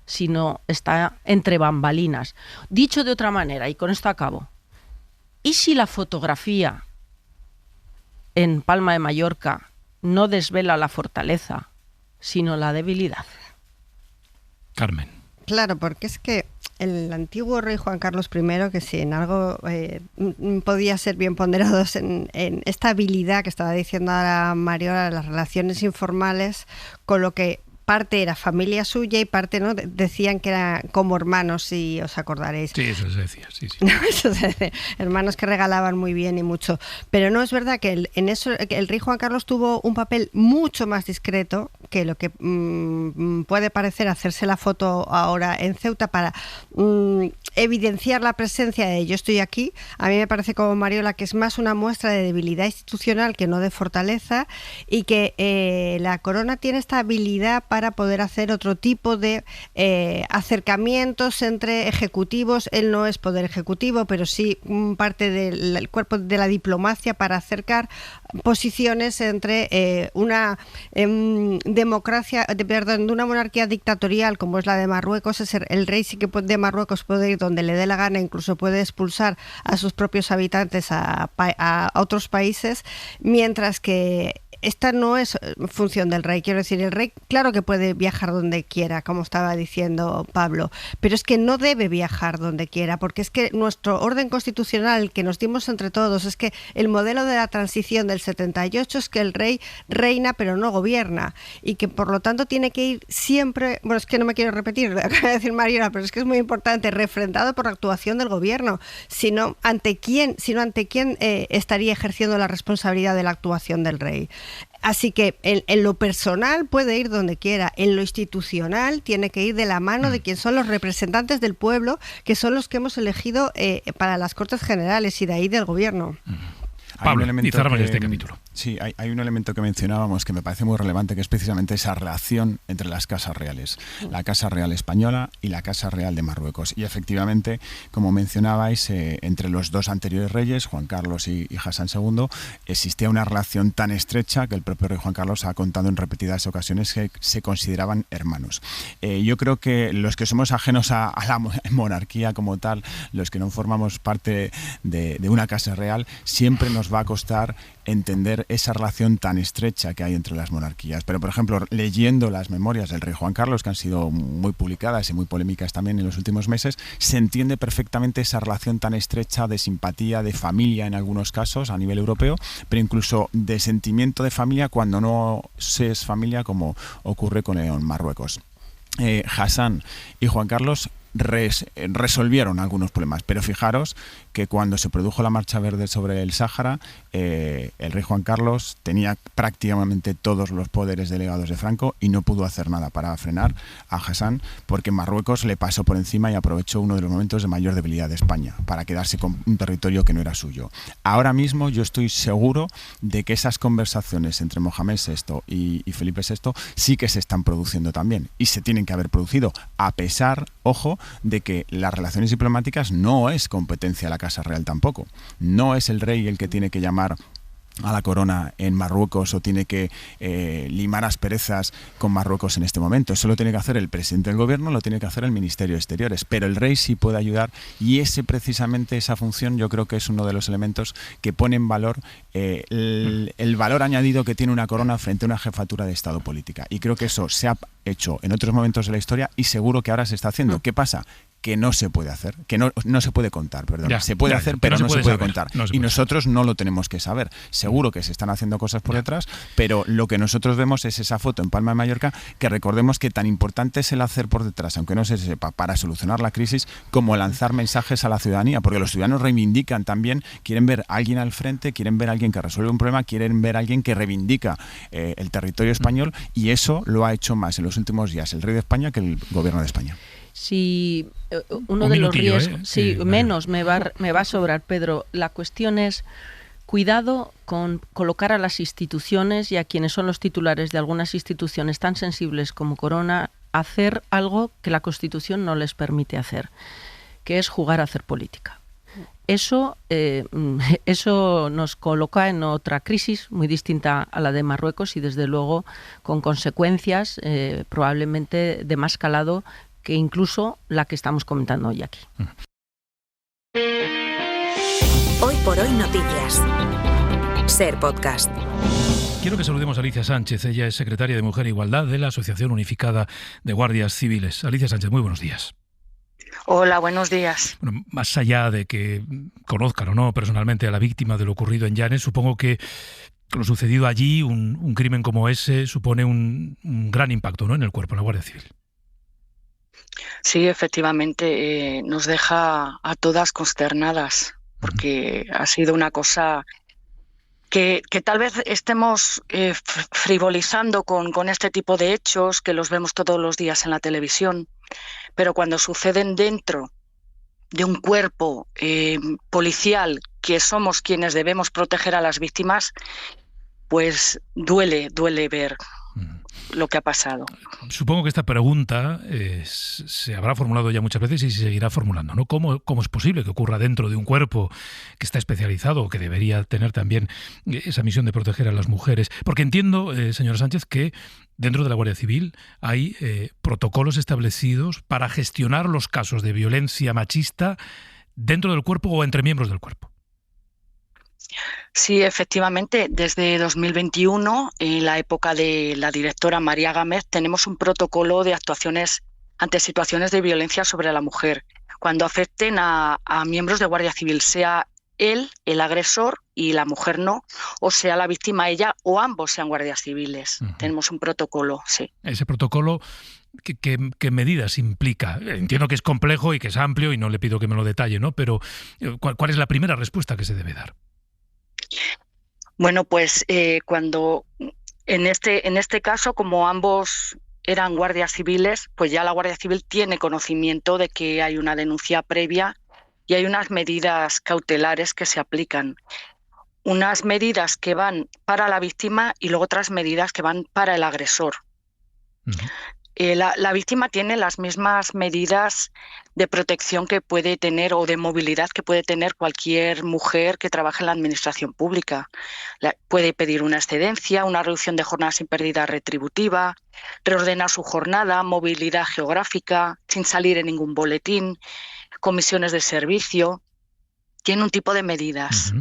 sino está entre bambalinas. Dicho de otra manera, y con esto acabo, ¿y si la fotografía en Palma de Mallorca no desvela la fortaleza, sino la debilidad? Carmen. Claro, porque es que el antiguo rey Juan Carlos I, que si en algo podía ser bien ponderados en esta habilidad que estaba diciendo ahora Mariola, las relaciones informales, con lo que parte era familia suya y parte no, decían que eran como hermanos, si os acordaréis. Sí, eso se decía, sí. Eso se decía, hermanos que regalaban muy bien y mucho. Pero no es verdad que en eso el rey Juan Carlos tuvo un papel mucho más discreto que lo que puede parecer hacerse la foto ahora en Ceuta para evidenciar la presencia de yo estoy aquí. A mí me parece, como Mariola, que es más una muestra de debilidad institucional que no de fortaleza, y que la corona tiene esta habilidad para poder hacer otro tipo de acercamientos entre ejecutivos. Él no es poder ejecutivo, pero sí parte del cuerpo de la diplomacia para acercar posiciones entre una democracia, de una monarquía dictatorial como es la de Marruecos. El rey sí que de Marruecos puede ir donde le dé la gana, incluso puede expulsar a sus propios habitantes a otros países, mientras que esta no es función del rey. Quiero decir, el rey claro que puede viajar donde quiera, como estaba diciendo Pablo, pero es que no debe viajar donde quiera, porque es que nuestro orden constitucional que nos dimos entre todos es que el modelo de la transición del 78 es que el rey reina pero no gobierna, y que por lo tanto tiene que ir siempre, bueno, es que no me quiero repetir lo que acaba de decir Mariola, pero es que es muy importante, refrendado por la actuación del gobierno, sino ante quién estaría ejerciendo la responsabilidad de la actuación del rey. Así que en lo personal puede ir donde quiera, en lo institucional tiene que ir de la mano de quien son los representantes del pueblo, que son los que hemos elegido para las Cortes Generales, y de ahí del gobierno. Pablo, y cerramos este capítulo. Sí, hay un elemento que mencionábamos que me parece muy relevante, que es precisamente esa relación entre las casas reales, la Casa Real Española y la Casa Real de Marruecos. Y efectivamente, como mencionabais, entre los dos anteriores reyes, Juan Carlos y Hassan II, existía una relación tan estrecha que el propio rey Juan Carlos ha contado en repetidas ocasiones que se consideraban hermanos. Yo creo que los que somos ajenos a la monarquía como tal, los que no formamos parte de una casa real, siempre nos va a costar entender esa relación tan estrecha que hay entre las monarquías. Pero, por ejemplo, leyendo las memorias del rey Juan Carlos, que han sido muy publicadas y muy polémicas también en los últimos meses, se entiende perfectamente esa relación tan estrecha de simpatía, de familia en algunos casos a nivel europeo, pero incluso de sentimiento de familia cuando no se es familia, como ocurre con Marruecos. Hassan y Juan Carlos resolvieron algunos problemas, pero fijaros que cuando se produjo la Marcha Verde sobre el Sáhara, el rey Juan Carlos tenía prácticamente todos los poderes delegados de Franco y no pudo hacer nada para frenar a Hassan, porque Marruecos le pasó por encima y aprovechó uno de los momentos de mayor debilidad de España para quedarse con un territorio que no era suyo. Ahora mismo yo estoy seguro de que esas conversaciones entre Mohamed VI y Felipe VI sí que se están produciendo también, y se tienen que haber producido, a pesar, ojo, de que las relaciones diplomáticas no es competencia de la Casa Real tampoco. No es el rey el que tiene que llamar a la corona en Marruecos o tiene que limar asperezas con Marruecos en este momento. Eso lo tiene que hacer el presidente del gobierno, lo tiene que hacer el Ministerio de Exteriores, pero el rey sí puede ayudar, y precisamente esa función yo creo que es uno de los elementos que pone en valor el valor añadido que tiene una corona frente a una jefatura de Estado política, y creo que eso se ha hecho en otros momentos de la historia y seguro que ahora se está haciendo. ¿Qué pasa? Que no se puede hacer, que no se puede contar, perdón. Se puede hacer, pero no se puede contar. Y nosotros no lo tenemos que saber. Seguro que se están haciendo cosas por detrás, pero lo que nosotros vemos es esa foto en Palma de Mallorca, que recordemos que tan importante es el hacer por detrás, aunque no se sepa, para solucionar la crisis, como lanzar mensajes a la ciudadanía, porque los ciudadanos reivindican también, quieren ver a alguien al frente, quieren ver a alguien que resuelve un problema, quieren ver a alguien que reivindica el territorio español, y eso lo ha hecho más en los últimos días el rey de España que el gobierno de España. Si uno de los riesgos, menos me va a sobrar, Pedro. La cuestión es cuidado con colocar a las instituciones y a quienes son los titulares de algunas instituciones tan sensibles como Corona a hacer algo que la Constitución no les permite hacer, que es jugar a hacer política. Eso nos coloca en otra crisis muy distinta a la de Marruecos, y desde luego con consecuencias probablemente de más calado que incluso la que estamos comentando hoy aquí. Hoy por hoy noticias. Ser podcast. Quiero que saludemos a Alicia Sánchez. Ella es secretaria de Mujer e Igualdad de la Asociación Unificada de Guardias Civiles. Alicia Sánchez, muy buenos días. Hola, buenos días. Bueno, más allá de que conozcan o no personalmente a la víctima de lo ocurrido en Llanes, supongo que lo sucedido allí, un crimen como ese, supone un gran impacto, ¿no?, en el cuerpo, en la Guardia Civil. Sí, efectivamente, nos deja a todas consternadas, porque ha sido una cosa que tal vez estemos frivolizando con este tipo de hechos, que los vemos todos los días en la televisión, pero cuando suceden dentro de un cuerpo policial, que somos quienes debemos proteger a las víctimas, pues duele ver lo que ha pasado. Supongo que esta pregunta se habrá formulado ya muchas veces y se seguirá formulando, ¿no? ¿Cómo es posible que ocurra dentro de un cuerpo que está especializado, que debería tener también esa misión de proteger a las mujeres? Porque entiendo, señora Sánchez, que dentro de la Guardia Civil hay protocolos establecidos para gestionar los casos de violencia machista dentro del cuerpo o entre miembros del cuerpo. Sí, efectivamente, desde 2021, en la época de la directora María Gámez, tenemos un protocolo de actuaciones ante situaciones de violencia sobre la mujer, cuando afecten a miembros de Guardia Civil, sea él el agresor y la mujer no, o sea la víctima ella, o ambos sean guardias civiles. Tenemos un protocolo, sí. Ese protocolo, ¿qué medidas implica? Entiendo que es complejo y que es amplio y no le pido que me lo detalle, ¿no? Pero ¿cuál es la primera respuesta que se debe dar? Bueno, pues cuando en este caso, como ambos eran guardias civiles, pues ya la Guardia Civil tiene conocimiento de que hay una denuncia previa y hay unas medidas cautelares que se aplican. Unas medidas que van para la víctima y luego otras medidas que van para el agresor. La víctima tiene las mismas medidas de protección que puede tener o de movilidad que puede tener cualquier mujer que trabaje en la administración pública. Puede pedir una excedencia, una reducción de jornada sin pérdida retributiva, reordenar su jornada, movilidad geográfica, sin salir en ningún boletín, comisiones de servicio. Tiene un tipo de medidas.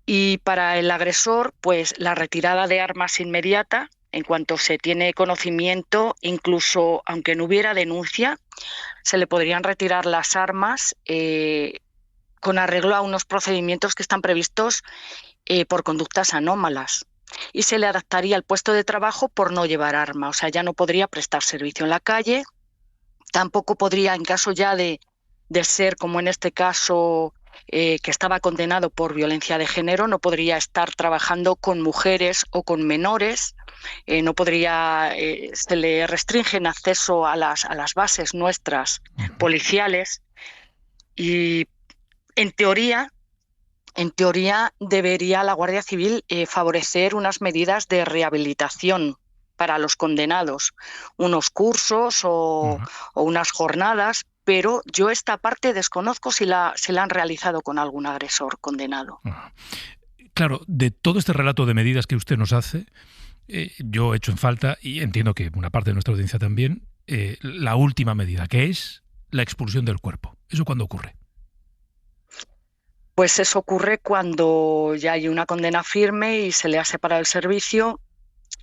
Y para el agresor, pues la retirada de armas inmediata. En cuanto se tiene conocimiento, incluso aunque no hubiera denuncia, se le podrían retirar las armas con arreglo a unos procedimientos que están previstos por conductas anómalas. Y se le adaptaría al puesto de trabajo por no llevar arma. O sea, ya no podría prestar servicio en la calle, tampoco podría, en caso ya de ser, como en este caso, que estaba condenado por violencia de género, no podría estar trabajando con mujeres o con menores. No podría, se le restringen acceso a las bases nuestras policiales y en teoría debería la Guardia Civil favorecer unas medidas de rehabilitación para los condenados, unos cursos o unas jornadas, pero yo esta parte desconozco si la han realizado con algún agresor condenado. Claro, de todo este relato de medidas que usted nos hace, yo echo en falta, y entiendo que una parte de nuestra audiencia también, la última medida, que es la expulsión del cuerpo. ¿Eso cuándo ocurre? Pues eso ocurre cuando ya hay una condena firme y se le ha separado el servicio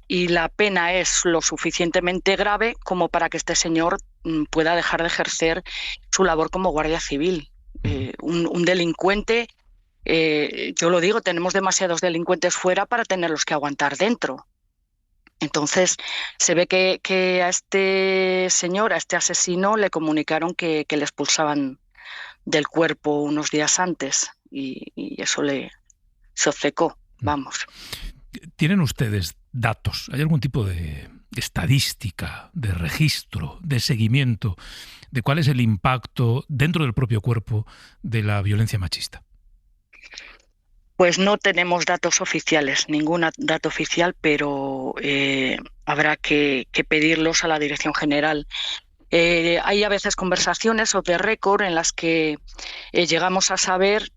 y la pena es lo suficientemente grave como para que este señor pueda dejar de ejercer su labor como guardia civil. Un delincuente, yo lo digo, tenemos demasiados delincuentes fuera para tenerlos que aguantar dentro. Entonces se ve que a este señor, a este asesino, le comunicaron que le expulsaban del cuerpo unos días antes y eso se obcecó, vamos. ¿Tienen ustedes datos? ¿Hay algún tipo de estadística, de registro, de seguimiento de cuál es el impacto dentro del propio cuerpo de la violencia machista? Pues no tenemos datos oficiales, ningún dato oficial, pero habrá que pedirlos a la Dirección General. Hay a veces conversaciones off the record en las que llegamos a saber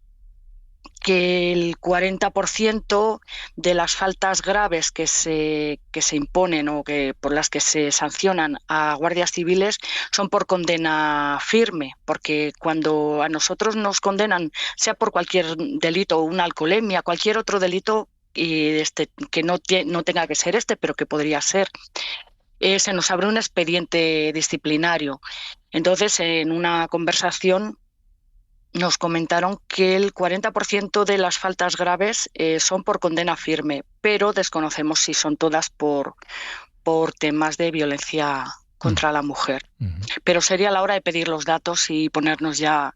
que el 40% de las faltas graves que se imponen o que por las que se sancionan a guardias civiles son por condena firme, porque cuando a nosotros nos condenan, sea por cualquier delito, una alcoholemia, cualquier otro delito que no tenga que ser pero que podría ser, se nos abre un expediente disciplinario. Entonces, en una conversación nos comentaron que el 40% de las faltas graves son por condena firme, pero desconocemos si son todas por temas de violencia contra la mujer. Pero sería la hora de pedir los datos y ponernos ya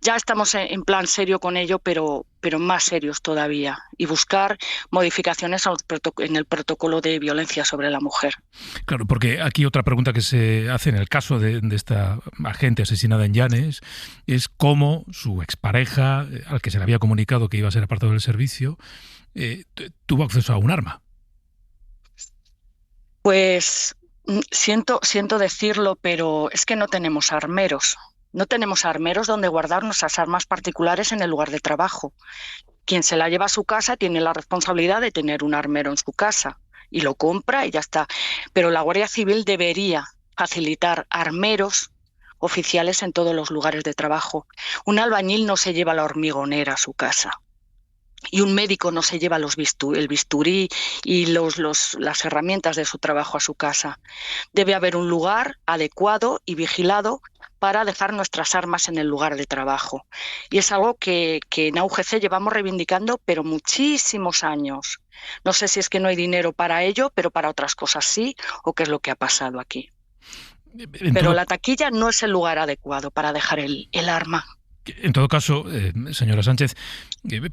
estamos en plan serio con ello, pero más serios todavía, y buscar modificaciones en el protocolo de violencia sobre la mujer. Claro, porque aquí otra pregunta que se hace en el caso de esta agente asesinada en Llanes es cómo su expareja, al que se le había comunicado que iba a ser apartado del servicio, tuvo acceso a un arma. Pues siento decirlo, pero es que no tenemos armeros. No tenemos armeros donde guardar nuestras armas particulares en el lugar de trabajo. Quien se la lleva a su casa tiene la responsabilidad de tener un armero en su casa y lo compra y ya está. Pero la Guardia Civil debería facilitar armeros oficiales en todos los lugares de trabajo. Un albañil no se lleva la hormigonera a su casa. Y un médico no se lleva el bisturí y las herramientas de su trabajo a su casa. Debe haber un lugar adecuado y vigilado para dejar nuestras armas en el lugar de trabajo. Y es algo que en AUGC llevamos reivindicando, pero muchísimos años. No sé si es que no hay dinero para ello, pero para otras cosas sí, o qué es lo que ha pasado aquí. Pero la taquilla no es el lugar adecuado para dejar el arma. En todo caso, señora Sánchez,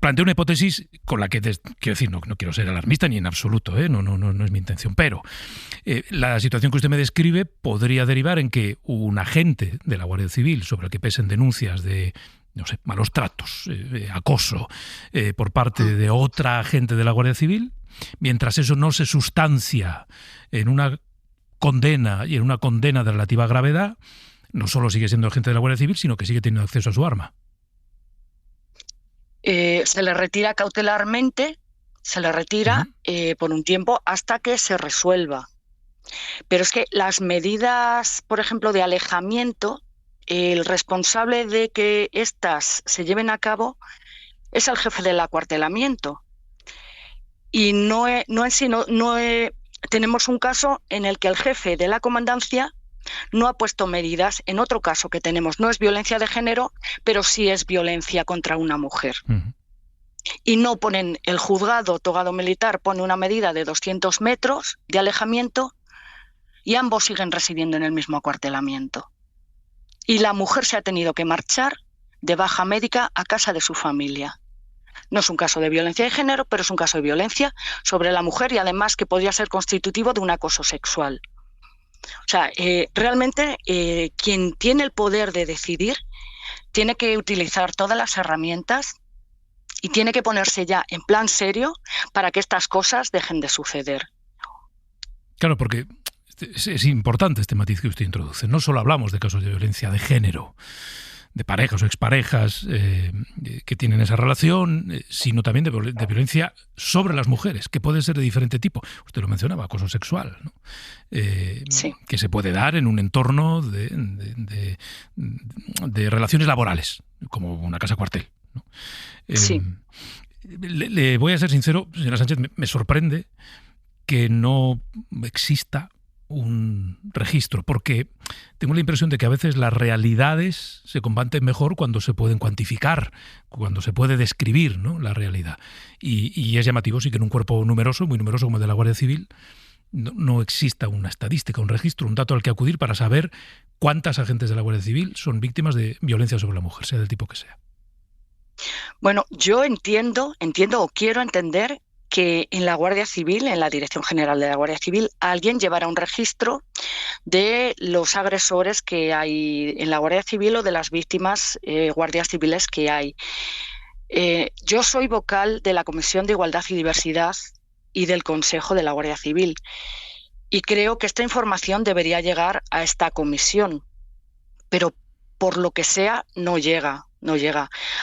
planteo una hipótesis con la que, quiero decir, no quiero ser alarmista ni en absoluto, no es mi intención, pero la situación que usted me describe podría derivar en que un agente de la Guardia Civil sobre el que pesen denuncias de, no sé, malos tratos, acoso por parte de otra agente de la Guardia Civil, mientras eso no se sustancia en una condena y en una condena de relativa gravedad, no solo sigue siendo agente de la Guardia Civil, sino que sigue teniendo acceso a su arma. Se le retira cautelarmente, por un tiempo hasta que se resuelva. Pero es que las medidas, por ejemplo, de alejamiento, el responsable de que éstas se lleven a cabo es el jefe del acuartelamiento. Y tenemos un caso en el que el jefe de la comandancia no ha puesto medidas. En otro caso que tenemos no es violencia de género, pero sí es violencia contra una mujer. Y no ponen, el juzgado togado militar pone una medida de 200 metros de alejamiento y ambos siguen residiendo en el mismo acuartelamiento. Y la mujer se ha tenido que marchar de baja médica a casa de su familia. No es un caso de violencia de género, pero es un caso de violencia sobre la mujer y además que podría ser constitutivo de un acoso sexual. O sea, realmente quien tiene el poder de decidir tiene que utilizar todas las herramientas y tiene que ponerse ya en plan serio para que estas cosas dejen de suceder. Claro, porque es importante este matiz que usted introduce. No solo hablamos de casos de violencia de género, de parejas o exparejas que tienen esa relación, sino también de violencia sobre las mujeres, que puede ser de diferente tipo. Usted lo mencionaba, acoso sexual, ¿no? Sí. Que se puede dar en un entorno de relaciones laborales, como una casa cuartel, ¿no? Sí. Le voy a ser sincero, señora Sánchez, me sorprende que no exista un registro, porque tengo la impresión de que a veces las realidades se combaten mejor cuando se pueden cuantificar, cuando se puede describir, ¿no?, la realidad. Y es llamativo, sí, que en un cuerpo numeroso, muy numeroso como el de la Guardia Civil, no exista una estadística, un registro, un dato al que acudir para saber cuántas agentes de la Guardia Civil son víctimas de violencia sobre la mujer, sea del tipo que sea. Bueno, yo entiendo o quiero entender que en la Guardia Civil, en la Dirección General de la Guardia Civil, alguien llevará un registro de los agresores que hay en la Guardia Civil o de las víctimas guardias civiles que hay. Yo soy vocal de la Comisión de Igualdad y Diversidad y del Consejo de la Guardia Civil y creo que esta información debería llegar a esta comisión, pero por lo que sea no llega.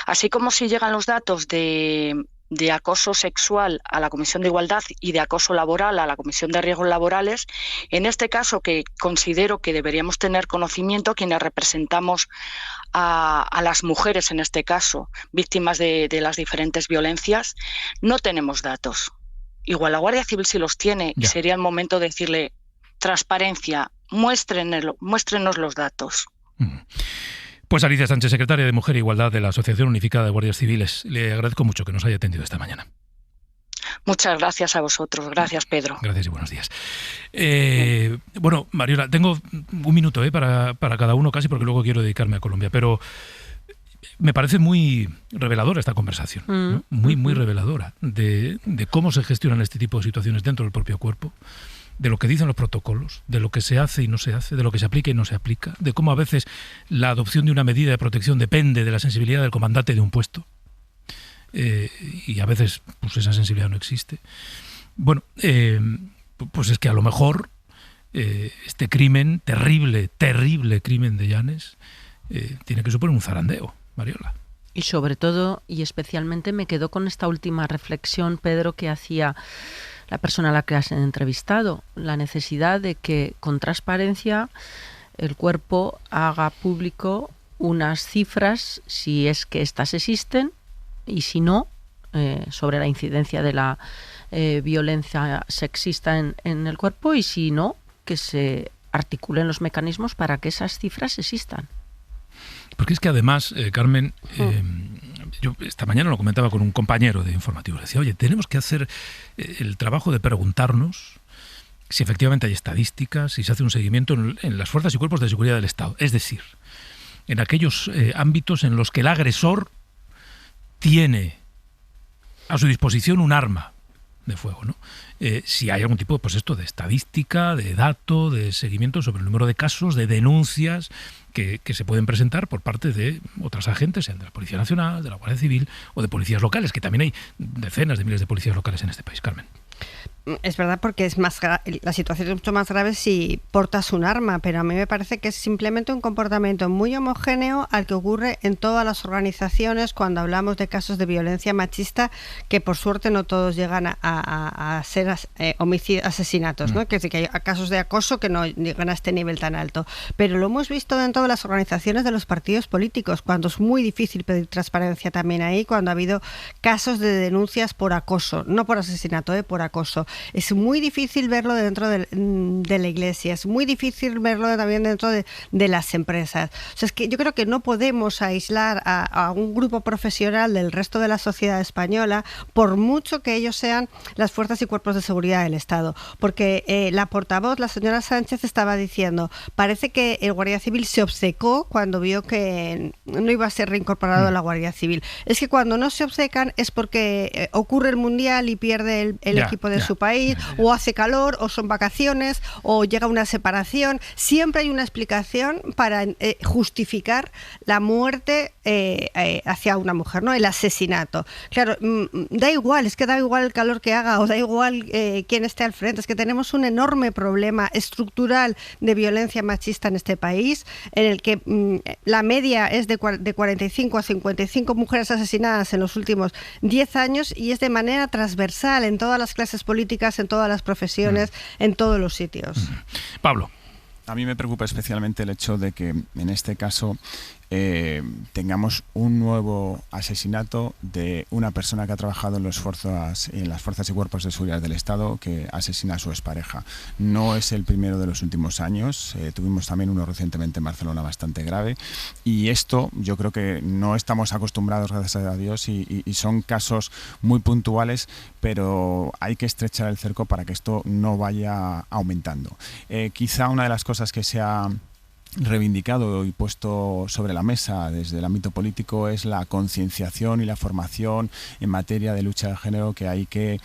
Así como si llegan los datos de acoso sexual a la Comisión de Igualdad y de acoso laboral a la Comisión de Riesgos Laborales, en este caso que considero que deberíamos tener conocimiento quienes representamos a las mujeres, en este caso, víctimas de las diferentes violencias, no tenemos datos. Igual la Guardia Civil sí los tiene y sería el momento de decirle transparencia, muéstrenos los datos. Pues Alicia Sánchez, secretaria de Mujer e Igualdad de la Asociación Unificada de Guardias Civiles, le agradezco mucho que nos haya atendido esta mañana. Muchas gracias a vosotros. Gracias, Pedro. Gracias y buenos días. Bueno, Mariola, tengo un minuto para cada uno casi, porque luego quiero dedicarme a Colombia, pero me parece muy reveladora esta conversación, ¿no? Muy reveladora de cómo se gestionan este tipo de situaciones dentro del propio cuerpo, de lo que dicen los protocolos, de lo que se hace y no se hace, de lo que se aplica y no se aplica, de cómo a veces la adopción de una medida de protección depende de la sensibilidad del comandante de un puesto, y a veces pues esa sensibilidad no existe. Bueno, pues es que a lo mejor este crimen, terrible crimen de Llanes, tiene que suponer un zarandeo, Mariola. Y sobre todo, y especialmente, me quedo con esta última reflexión, Pedro, que hacía la persona a la que has entrevistado, la necesidad de que con transparencia el cuerpo haga público unas cifras, si es que éstas existen, y si no, sobre la incidencia de la violencia sexista en el cuerpo, y si no, que se articulen los mecanismos para que esas cifras existan. Porque es que además, Carmen, yo esta mañana lo comentaba con un compañero de informativos, decía, oye, tenemos que hacer el trabajo de preguntarnos si efectivamente hay estadísticas, si se hace un seguimiento en las fuerzas y cuerpos de seguridad del Estado, es decir, en aquellos ámbitos en los que el agresor tiene a su disposición un arma de fuego, ¿no? Si hay algún tipo, pues esto, de estadística, de dato, de seguimiento sobre el número de casos, de denuncias que se pueden presentar por parte de otras agentes, sean de la Policía Nacional, de la Guardia Civil o de policías locales, que también hay decenas de miles de policías locales en este país, Carmen. Es verdad, porque es más la situación es mucho más grave si portas un arma, pero a mí me parece que es simplemente un comportamiento muy homogéneo al que ocurre en todas las organizaciones cuando hablamos de casos de violencia machista, que por suerte no todos llegan a ser asesinatos, ¿no? Que hay casos de acoso que no llegan a este nivel tan alto, pero lo hemos visto dentro de las organizaciones de los partidos políticos, cuando es muy difícil pedir transparencia también ahí, cuando ha habido casos de denuncias por acoso, no por asesinato, por acoso. Es muy difícil verlo dentro de la Iglesia, es muy difícil verlo también dentro de las empresas. O sea, es que yo creo que no podemos aislar a un grupo profesional del resto de la sociedad española, por mucho que ellos sean las fuerzas y cuerpos de seguridad del Estado. Porque la portavoz, la señora Sánchez, estaba diciendo, parece que el Guardia Civil se obcecó cuando vio que no iba a ser reincorporado a la Guardia Civil. Es que cuando no se obcecan es porque ocurre el Mundial y pierde el equipo de su país, o hace calor, o son vacaciones, o llega una separación. Siempre hay una explicación para justificar la muerte hacia una mujer, ¿no? El asesinato. Claro, da igual, es que da igual el calor que haga, o da igual quién esté al frente. Es que tenemos un enorme problema estructural de violencia machista en este país, en el que la media es de 45 a 55 mujeres asesinadas en los últimos 10 años, y es de manera transversal en todas las clases políticas, en todas las profesiones, en todos los sitios. Pablo. A mí me preocupa especialmente el hecho de que en este caso tengamos un nuevo asesinato de una persona que ha trabajado en las fuerzas y cuerpos de seguridad del Estado, que asesina a su expareja. No es el primero de los últimos años, tuvimos también uno recientemente en Barcelona bastante grave, y esto yo creo que no estamos acostumbrados, gracias a Dios, y son casos muy puntuales, pero hay que estrechar el cerco para que esto no vaya aumentando. Quizá una de las cosas que se ha reivindicado y puesto sobre la mesa desde el ámbito político es la concienciación y la formación en materia de lucha de género que hay que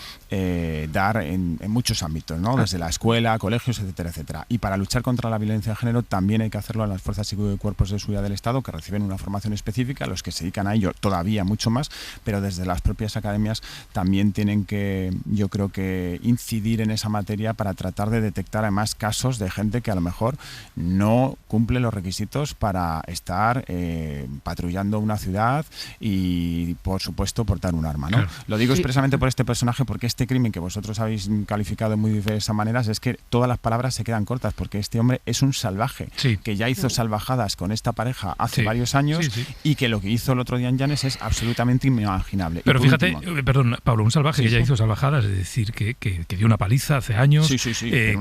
dar en muchos ámbitos, ¿no? Desde la escuela, colegios, etcétera, etcétera. Y para luchar contra la violencia de género también hay que hacerlo en las fuerzas y cuerpos de seguridad del Estado, que reciben una formación específica, los que se dedican a ello todavía mucho más, pero desde las propias academias también tienen que, yo creo que, incidir en esa materia para tratar de detectar además casos de gente que a lo mejor no cumple los requisitos para estar patrullando una ciudad y, por supuesto, portar un arma, ¿no? Claro. Lo digo expresamente por este personaje, porque este crimen que vosotros habéis calificado de muy diversas maneras es que todas las palabras se quedan cortas, porque este hombre es un salvaje, que ya hizo salvajadas con esta pareja hace varios años y que lo que hizo el otro día en Llanes es absolutamente inimaginable. Pero fíjate, perdón, Pablo, un salvaje que ya hizo salvajadas, es decir, que dio una paliza hace años, que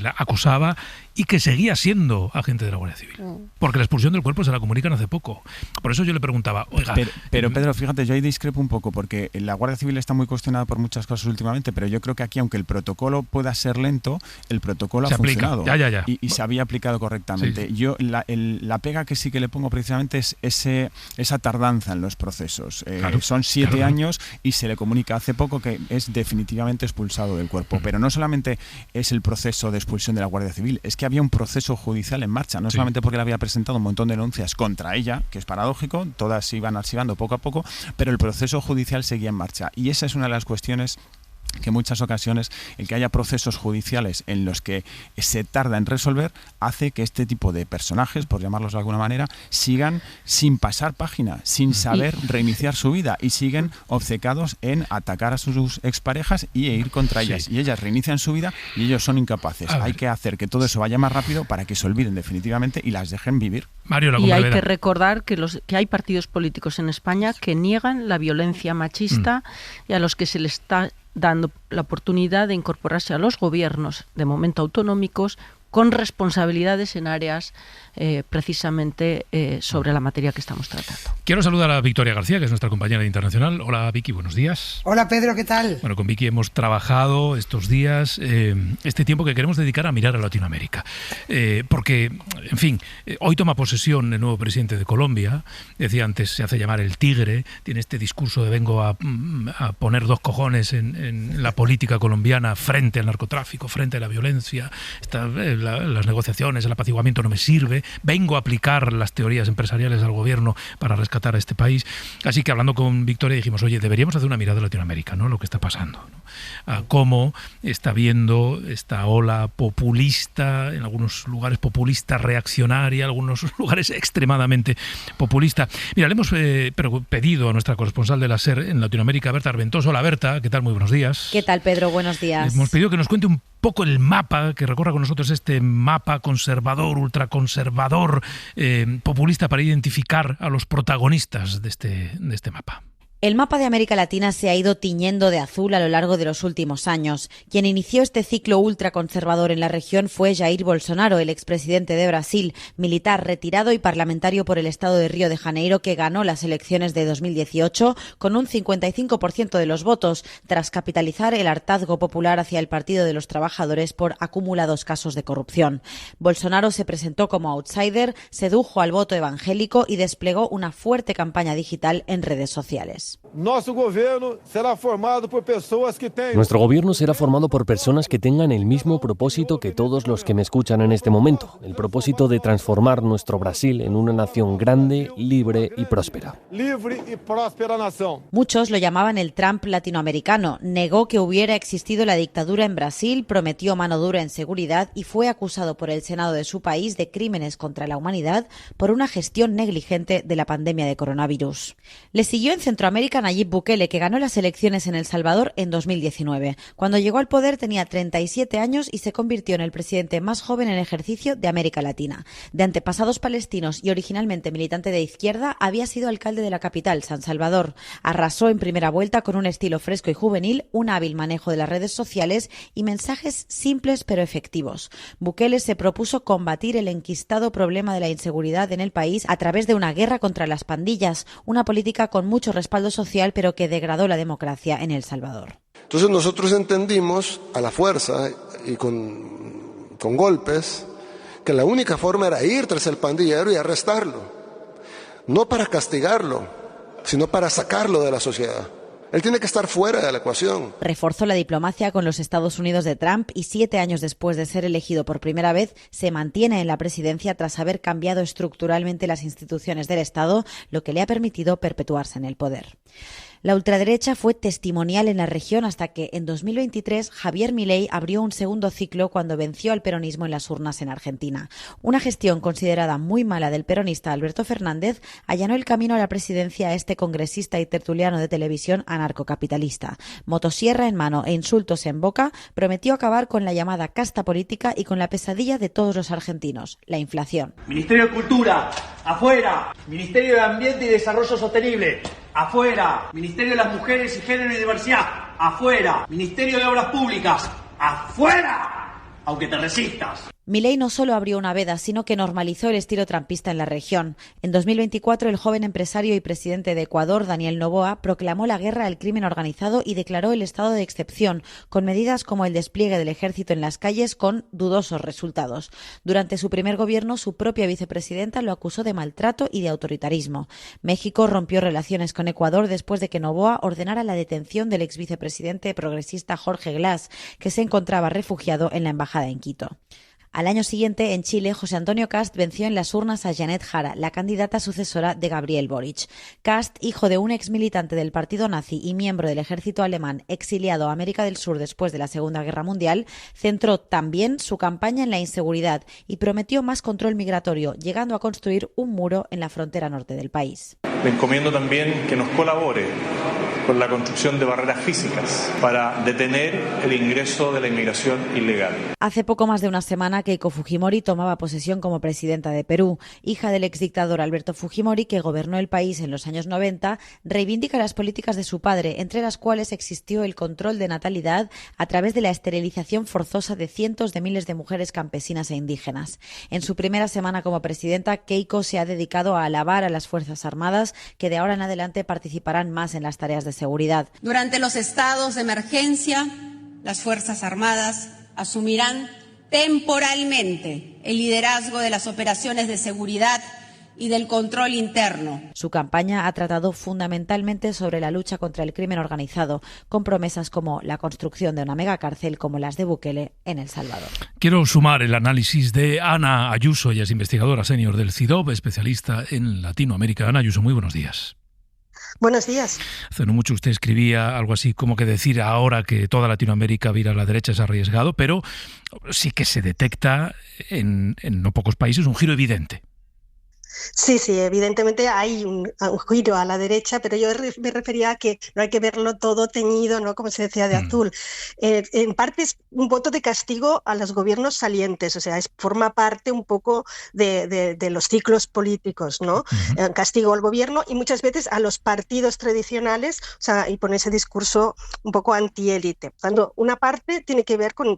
la acosaba y que seguía seguía siendo agente de la Guardia Civil. Porque la expulsión del cuerpo se la comunican hace poco. Por eso yo le preguntaba, oiga... Pero Pedro, fíjate, yo ahí discrepo un poco, porque la Guardia Civil está muy cuestionada por muchas cosas últimamente, pero yo creo que aquí, aunque el protocolo pueda ser lento, el protocolo ha funcionado. Ya. Y se había aplicado correctamente. Sí. Yo la pega que sí que le pongo precisamente es esa tardanza en los procesos. Son 7 años y se le comunica hace poco que es definitivamente expulsado del cuerpo. Pero no solamente es el proceso de expulsión de la Guardia Civil, es que había un proceso judicial en marcha, no solamente porque le había presentado un montón de denuncias contra ella, que es paradójico, todas se iban archivando poco a poco, pero el proceso judicial seguía en marcha. Y esa es una de las cuestiones que en muchas ocasiones el que haya procesos judiciales en los que se tarda en resolver hace que este tipo de personajes, por llamarlos de alguna manera, sigan sin pasar página, sin saber reiniciar su vida y siguen obcecados en atacar a sus exparejas e ir contra ellas. Y ellas reinician su vida y ellos son incapaces. Hay que hacer que todo eso vaya más rápido para que se olviden definitivamente y las dejen vivir. Y hay que recordar que hay partidos políticos en España que niegan la violencia machista y a los que se les está dando la oportunidad de incorporarse a los gobiernos, de momento autonómicos, con responsabilidades en áreas precisamente sobre la materia que estamos tratando. Quiero saludar a Victoria García, que es nuestra compañera de Internacional. Hola Vicky, buenos días. Hola Pedro, ¿qué tal? Bueno, con Vicky hemos trabajado estos días este tiempo que queremos dedicar a mirar a Latinoamérica. Porque, en fin, hoy toma posesión el nuevo presidente de Colombia. Decía antes, se hace llamar el tigre. Tiene este discurso de vengo a poner 2 cojones en la política colombiana frente al narcotráfico, frente a la violencia. Las negociaciones, el apaciguamiento no me sirve. Vengo a aplicar las teorías empresariales al gobierno para rescatar a este país. Así que hablando con Victoria dijimos, oye, deberíamos hacer una mirada a Latinoamérica, ¿no? Lo que está pasando, ¿no? A cómo está viendo esta ola populista, en algunos lugares populista reaccionaria, en algunos lugares extremadamente populista. Mira, le hemos pedido a nuestra corresponsal de la SER en Latinoamérica, Berta Arventoso. Hola Berta, ¿qué tal? Muy buenos días. ¿Qué tal, Pedro? Buenos días. Hemos pedido que nos cuente un poco el mapa, que recorra con nosotros este mapa conservador, ultraconservador, populista, para identificar a los protagonistas de este mapa. El mapa de América Latina se ha ido tiñendo de azul a lo largo de los últimos años. Quien inició este ciclo ultraconservador en la región fue Jair Bolsonaro, el expresidente de Brasil, militar retirado y parlamentario por el estado de Río de Janeiro, que ganó las elecciones de 2018 con un 55% de los votos, tras capitalizar el hartazgo popular hacia el Partido de los Trabajadores por acumulados casos de corrupción. Bolsonaro se presentó como outsider, sedujo al voto evangélico y desplegó una fuerte campaña digital en redes sociales. Nuestro gobierno será formado por personas que tengan el mismo propósito que todos los que me escuchan en este momento, el propósito de transformar nuestro Brasil en una nación grande, libre y próspera. Muchos lo llamaban el Trump latinoamericano. Negó que hubiera existido la dictadura en Brasil, prometió mano dura en seguridad y fue acusado por el Senado de su país de crímenes contra la humanidad por una gestión negligente de la pandemia de coronavirus. Le siguió en Centroamérica Nayib Bukele, que ganó las elecciones en El Salvador en 2019. Cuando llegó al poder tenía 37 años y se convirtió en el presidente más joven en ejercicio de América Latina. De antepasados palestinos y originalmente militante de izquierda, había sido alcalde de la capital, San Salvador. Arrasó en primera vuelta con un estilo fresco y juvenil, un hábil manejo de las redes sociales y mensajes simples pero efectivos. Bukele se propuso combatir el enquistado problema de la inseguridad en el país a través de una guerra contra las pandillas, una política con mucho respaldo social, pero que degradó la democracia en El Salvador. Entonces nosotros entendimos a la fuerza y con golpes que la única forma era ir tras el pandillero y arrestarlo, no para castigarlo, sino para sacarlo de la sociedad. Él tiene que estar fuera de la ecuación. Reforzó la diplomacia con los Estados Unidos de Trump y 7 años después de ser elegido por primera vez, se mantiene en la presidencia tras haber cambiado estructuralmente las instituciones del Estado, lo que le ha permitido perpetuarse en el poder. La ultraderecha fue testimonial en la región hasta que en 2023 Javier Milei abrió un segundo ciclo cuando venció al peronismo en las urnas en Argentina. Una gestión considerada muy mala del peronista Alberto Fernández allanó el camino a la presidencia a este congresista y tertuliano de televisión anarcocapitalista. Motosierra en mano e insultos en boca, prometió acabar con la llamada casta política y con la pesadilla de todos los argentinos, la inflación. Ministerio de Cultura, afuera. Ministerio de Ambiente y Desarrollo Sostenible, afuera. Ministerio de las Mujeres y Género y Diversidad, afuera. Ministerio de Obras Públicas, afuera, aunque te resistas. Milei no solo abrió una veda, sino que normalizó el estilo trampista en la región. En 2024, el joven empresario y presidente de Ecuador, Daniel Noboa, proclamó la guerra al crimen organizado y declaró el estado de excepción, con medidas como el despliegue del ejército en las calles con dudosos resultados. Durante su primer gobierno, su propia vicepresidenta lo acusó de maltrato y de autoritarismo. México rompió relaciones con Ecuador después de que Noboa ordenara la detención del exvicepresidente progresista Jorge Glass, que se encontraba refugiado en la embajada en Quito. Al año siguiente, en Chile, José Antonio Kast venció en las urnas a Janet Jara, la candidata sucesora de Gabriel Boric. Kast, hijo de un ex militante del partido nazi y miembro del ejército alemán exiliado a América del Sur después de la Segunda Guerra Mundial, centró también su campaña en la inseguridad y prometió más control migratorio, llegando a construir un muro en la frontera norte del país. Le encomiendo también que nos colabore con la construcción de barreras físicas para detener el ingreso de la inmigración ilegal. Hace poco más de una semana, Keiko Fujimori tomaba posesión como presidenta de Perú. Hija del exdictador Alberto Fujimori, que gobernó el país en los años 90, reivindica las políticas de su padre, entre las cuales existió el control de natalidad a través de la esterilización forzosa de cientos de miles de mujeres campesinas e indígenas. En su primera semana como presidenta, Keiko se ha dedicado a alabar a las Fuerzas Armadas, que de ahora en adelante participarán más en las tareas de seguridad. Durante los estados de emergencia, las Fuerzas Armadas asumirán temporalmente el liderazgo de las operaciones de seguridad y del control interno. Su campaña ha tratado fundamentalmente sobre la lucha contra el crimen organizado, con promesas como la construcción de una megacárcel como las de Bukele en El Salvador. Quiero sumar el análisis de Ana Ayuso, ella es investigadora senior del CIDOB, especialista en Latinoamérica. Ana Ayuso, muy buenos días. Buenos días. Hace no mucho usted escribía algo así como que decir ahora que toda Latinoamérica vira a la derecha es arriesgado, pero sí que se detecta en no pocos países un giro evidente. Sí, evidentemente hay un giro a la derecha, pero yo me refería a que no hay que verlo todo teñido, ¿no? Como se decía, de azul. En parte es un voto de castigo a los gobiernos salientes, o sea, forma parte un poco de los ciclos políticos, ¿no? Castigo al gobierno y muchas veces a los partidos tradicionales, o sea, y con ese discurso un poco antiélite. Cuando una parte tiene que ver con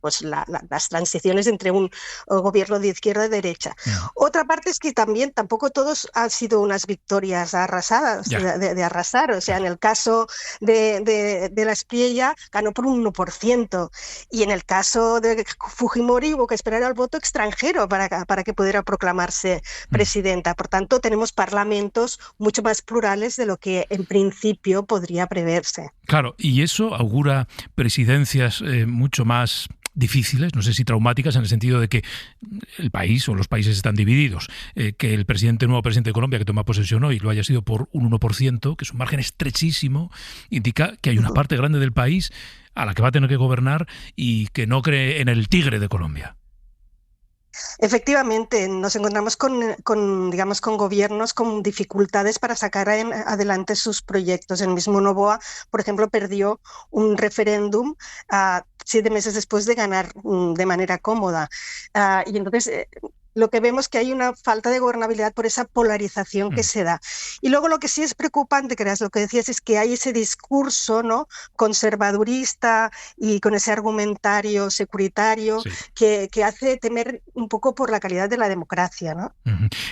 pues, las transiciones entre un gobierno de izquierda y derecha. Otra parte es que tampoco todos han sido unas victorias arrasadas, de arrasar. O sea, en el caso de la Espriella ganó por un 1%, y en el caso de Fujimori hubo que esperar al voto extranjero para que pudiera proclamarse presidenta. Por tanto, tenemos parlamentos mucho más plurales de lo que en principio podría preverse. Claro, y eso augura presidencias mucho más difíciles, no sé si traumáticas, en el sentido de que el país o los países están divididos. Que el nuevo presidente de Colombia, que toma posesión hoy, lo haya sido por un 1%, que es un margen estrechísimo, indica que hay una parte grande del país a la que va a tener que gobernar y que no cree en el tigre de Colombia. Efectivamente, nos encontramos con gobiernos con dificultades para sacar adelante sus proyectos. El mismo Noboa, por ejemplo, perdió un referéndum 7 meses después de ganar de manera cómoda. Y entonces lo que vemos es que hay una falta de gobernabilidad por esa polarización que se da. Y luego lo que sí es preocupante, que lo que decías, es que hay ese discurso, ¿no?, conservadurista y con ese argumentario securitario que hace temer un poco por la calidad de la democracia, ¿no?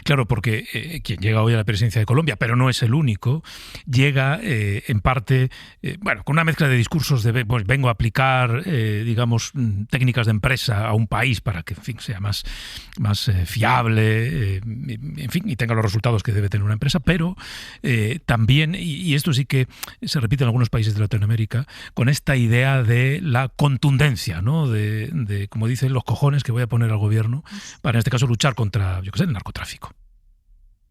Claro, porque quien llega hoy a la presidencia de Colombia, pero no es el único, llega en parte con una mezcla de discursos de pues vengo a aplicar técnicas de empresa a un país para que, en fin, sea más fiable, en fin, y tenga los resultados que debe tener una empresa, pero también, y esto sí que se repite en algunos países de Latinoamérica, con esta idea de la contundencia, ¿no? De como dicen, los cojones que voy a poner al gobierno para, en este caso, luchar contra, el narcotráfico.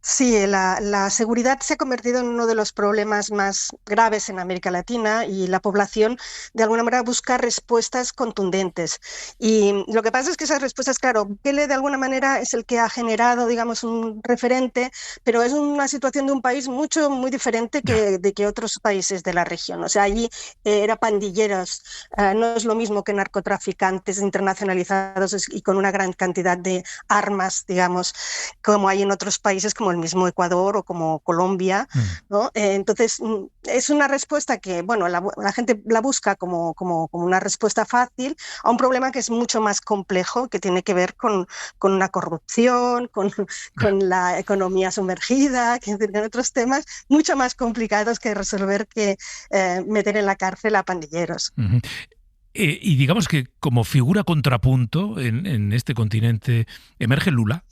Sí, la seguridad se ha convertido en uno de los problemas más graves en América Latina, y la población de alguna manera busca respuestas contundentes. Y lo que pasa es que esas respuestas, claro, Bukele de alguna manera es el que ha generado, digamos, un referente, pero es una situación de un país muy diferente de que otros países de la región. O sea, allí era pandilleros, no es lo mismo que narcotraficantes internacionalizados y con una gran cantidad de armas, digamos, como hay en otros países como el mismo Ecuador o como Colombia, ¿no? Entonces, es una respuesta que, bueno, la gente la busca como una respuesta fácil a un problema que es mucho más complejo, que tiene que ver con la corrupción, con la economía sumergida, con otros temas mucho más complicados que resolver que meter en la cárcel a pandilleros. Y digamos que como figura contrapunto en este continente emerge Lula.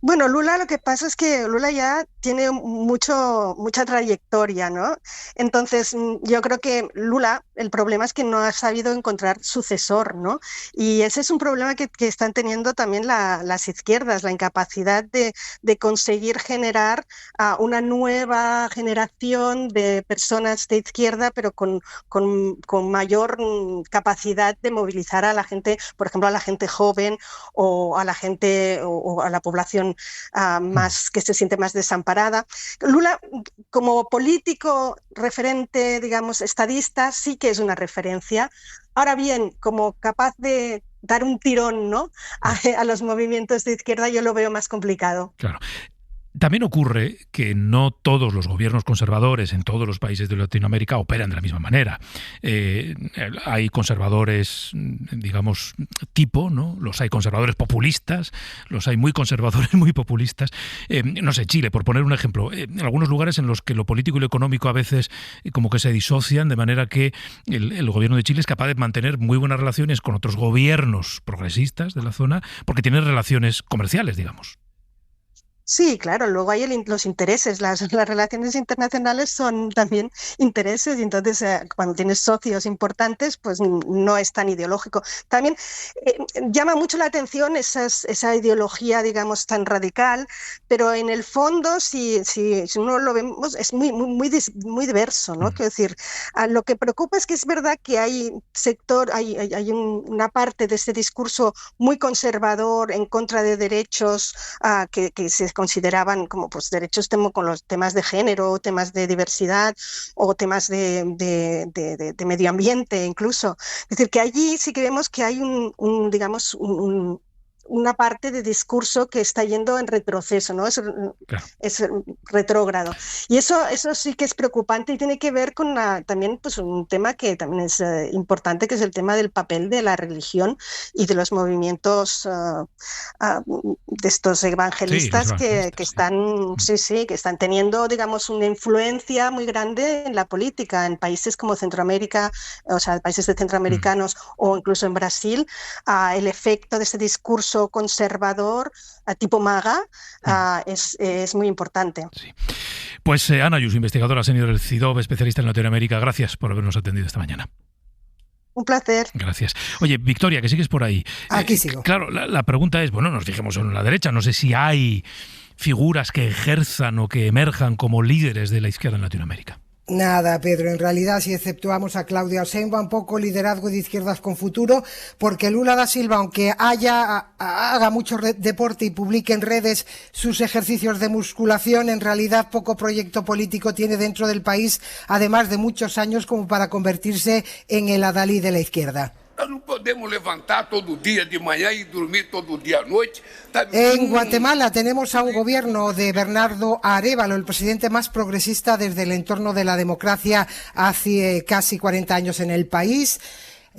Bueno, Lula, lo que pasa es que Lula ya tiene mucha trayectoria, ¿no? Entonces, yo creo que Lula, el problema es que no ha sabido encontrar sucesor, ¿no? Y ese es un problema que están teniendo también las izquierdas, la incapacidad de conseguir generar una nueva generación de personas de izquierda, pero con mayor capacidad de movilizar a la gente, por ejemplo, a la gente joven o a la gente o a la población más que se siente más desamparada. Lula, como político referente, digamos, estadista, sí que es una referencia. Ahora bien, como capaz de dar un tirón, ¿no?, a los movimientos de izquierda, yo lo veo más complicado. Claro. También ocurre que no todos los gobiernos conservadores en todos los países de Latinoamérica operan de la misma manera. Hay conservadores, digamos, tipo, ¿no? Los hay conservadores populistas, los hay muy conservadores, muy populistas. No sé, Chile, por poner un ejemplo, en algunos lugares en los que lo político y lo económico a veces como que se disocian, de manera que el gobierno de Chile es capaz de mantener muy buenas relaciones con otros gobiernos progresistas de la zona, porque tienen relaciones comerciales, digamos. Sí, claro, luego hay los intereses, las relaciones internacionales son también intereses y entonces cuando tienes socios importantes pues no es tan ideológico. También llama mucho la atención esa ideología, digamos, tan radical, pero en el fondo si uno lo vemos es muy diverso, ¿no? Quiero decir, lo que preocupa es que es verdad que hay una parte de este discurso muy conservador en contra de derechos que se consideraban como pues derechos con los temas de género, temas de diversidad o temas de medio ambiente incluso. Es decir, que allí sí que vemos que hay una parte de discurso que está yendo en retroceso, ¿no? Es retrógrado. Y eso sí que es preocupante y tiene que ver con también pues, un tema que también es importante, que es el tema del papel de la religión y de los movimientos de estos evangelistas que están teniendo, digamos, una influencia muy grande en la política en países como Centroamérica, o sea, países de centroamericanos o incluso en Brasil. El efecto de ese discurso conservador tipo MAGA es muy importante. Sí. Pues Ana Ayuso, investigadora senior del CIDOB, especialista en Latinoamérica, gracias por habernos atendido esta mañana. Un placer. Gracias. Oye, Victoria, que sigues por ahí. Aquí sigo. Claro, la pregunta es, bueno, nos fijemos en la derecha, no sé si hay figuras que ejerzan o que emerjan como líderes de la izquierda en Latinoamérica. Nada, Pedro, en realidad si exceptuamos a Claudia Sheinbaum, poco liderazgo de izquierdas con futuro, porque Lula da Silva, aunque haga mucho deporte y publique en redes sus ejercicios de musculación, en realidad poco proyecto político tiene dentro del país, además de muchos años como para convertirse en el adalid de la izquierda. No podemos levantar todo día de mañana y dormir todo día a noche. En Guatemala tenemos a un gobierno de Bernardo Arévalo, el presidente más progresista desde el entorno de la democracia hace casi 40 años en el país.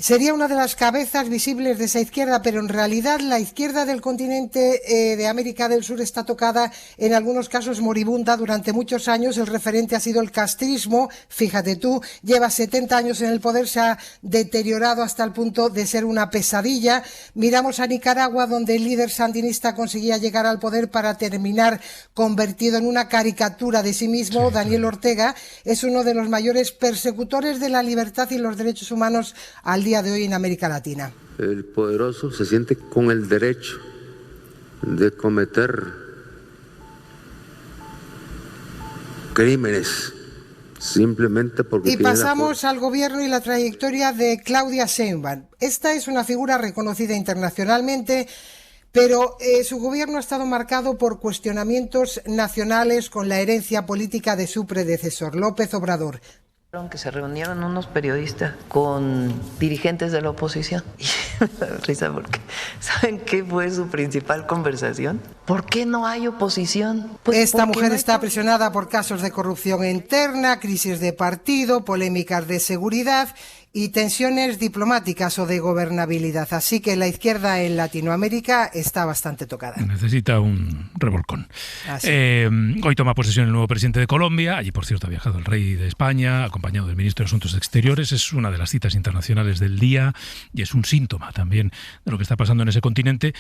Sería una de las cabezas visibles de esa izquierda, pero en realidad la izquierda del continente de América del Sur está tocada, en algunos casos moribunda. Durante muchos años el referente ha sido el castrismo, fíjate tú, lleva 70 años en el poder, se ha deteriorado hasta el punto de ser una pesadilla. Miramos a Nicaragua, donde el líder sandinista conseguía llegar al poder para terminar convertido en una caricatura de sí mismo. Daniel Ortega es uno de los mayores persecutores de la libertad y los derechos humanos al día de hoy en América Latina. El poderoso se siente con el derecho de cometer crímenes simplemente porque... Y pasamos al gobierno y la trayectoria de Claudia Sheinbaum. Esta es una figura reconocida internacionalmente, pero su gobierno ha estado marcado por cuestionamientos nacionales con la herencia política de su predecesor, López Obrador. Que se reunieron unos periodistas con dirigentes de la oposición y me da risa porque ¿saben qué fue su principal conversación? ¿Por qué no hay oposición? Pues esta mujer está presionada por casos de corrupción interna, crisis de partido, polémicas de seguridad y tensiones diplomáticas o de gobernabilidad. Así que la izquierda en Latinoamérica está bastante tocada. Necesita un revolcón. Hoy toma posesión el nuevo presidente de Colombia. Allí, por cierto, ha viajado el rey de España, acompañado del ministro de Asuntos Exteriores. Es una de las citas internacionales del día y es un síntoma también de lo que está pasando en ese continente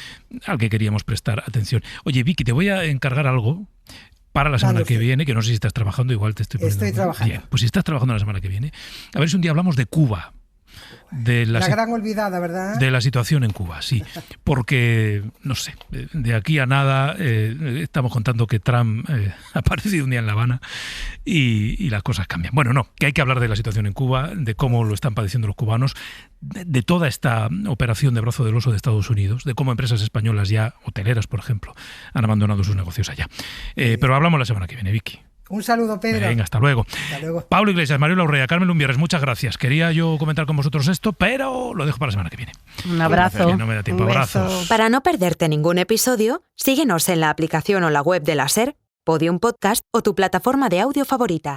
al que queríamos prestar atención. Oye, Vicky, te voy a encargar algo para la semana que viene, que no sé si estás trabajando, igual te estoy poniendo... Estoy trabajando. Bien, pues si estás trabajando la semana que viene, a ver si un día hablamos de Cuba. De la gran olvidada, ¿verdad? De la situación en Cuba, sí. Porque, no sé, de aquí a nada estamos contando que Trump ha aparecido un día en La Habana y las cosas cambian. Bueno, no, que hay que hablar de la situación en Cuba, de cómo lo están padeciendo los cubanos, de toda esta operación de brazo del oso de Estados Unidos, de cómo empresas españolas ya, hoteleras, por ejemplo, han abandonado sus negocios allá. Pero hablamos la semana que viene, Vicky. Un saludo, Pedro. Venga, hasta luego. Hasta luego. Pablo Iglesias, Mariola Urrea, Carmen Lumbieres, muchas gracias. Quería yo comentar con vosotros esto, pero lo dejo para la semana que viene. Un abrazo. No me da tiempo. Abrazos. Para no perderte ningún episodio, síguenos en la aplicación o la web de la SER, Podium Podcast o tu plataforma de audio favorita.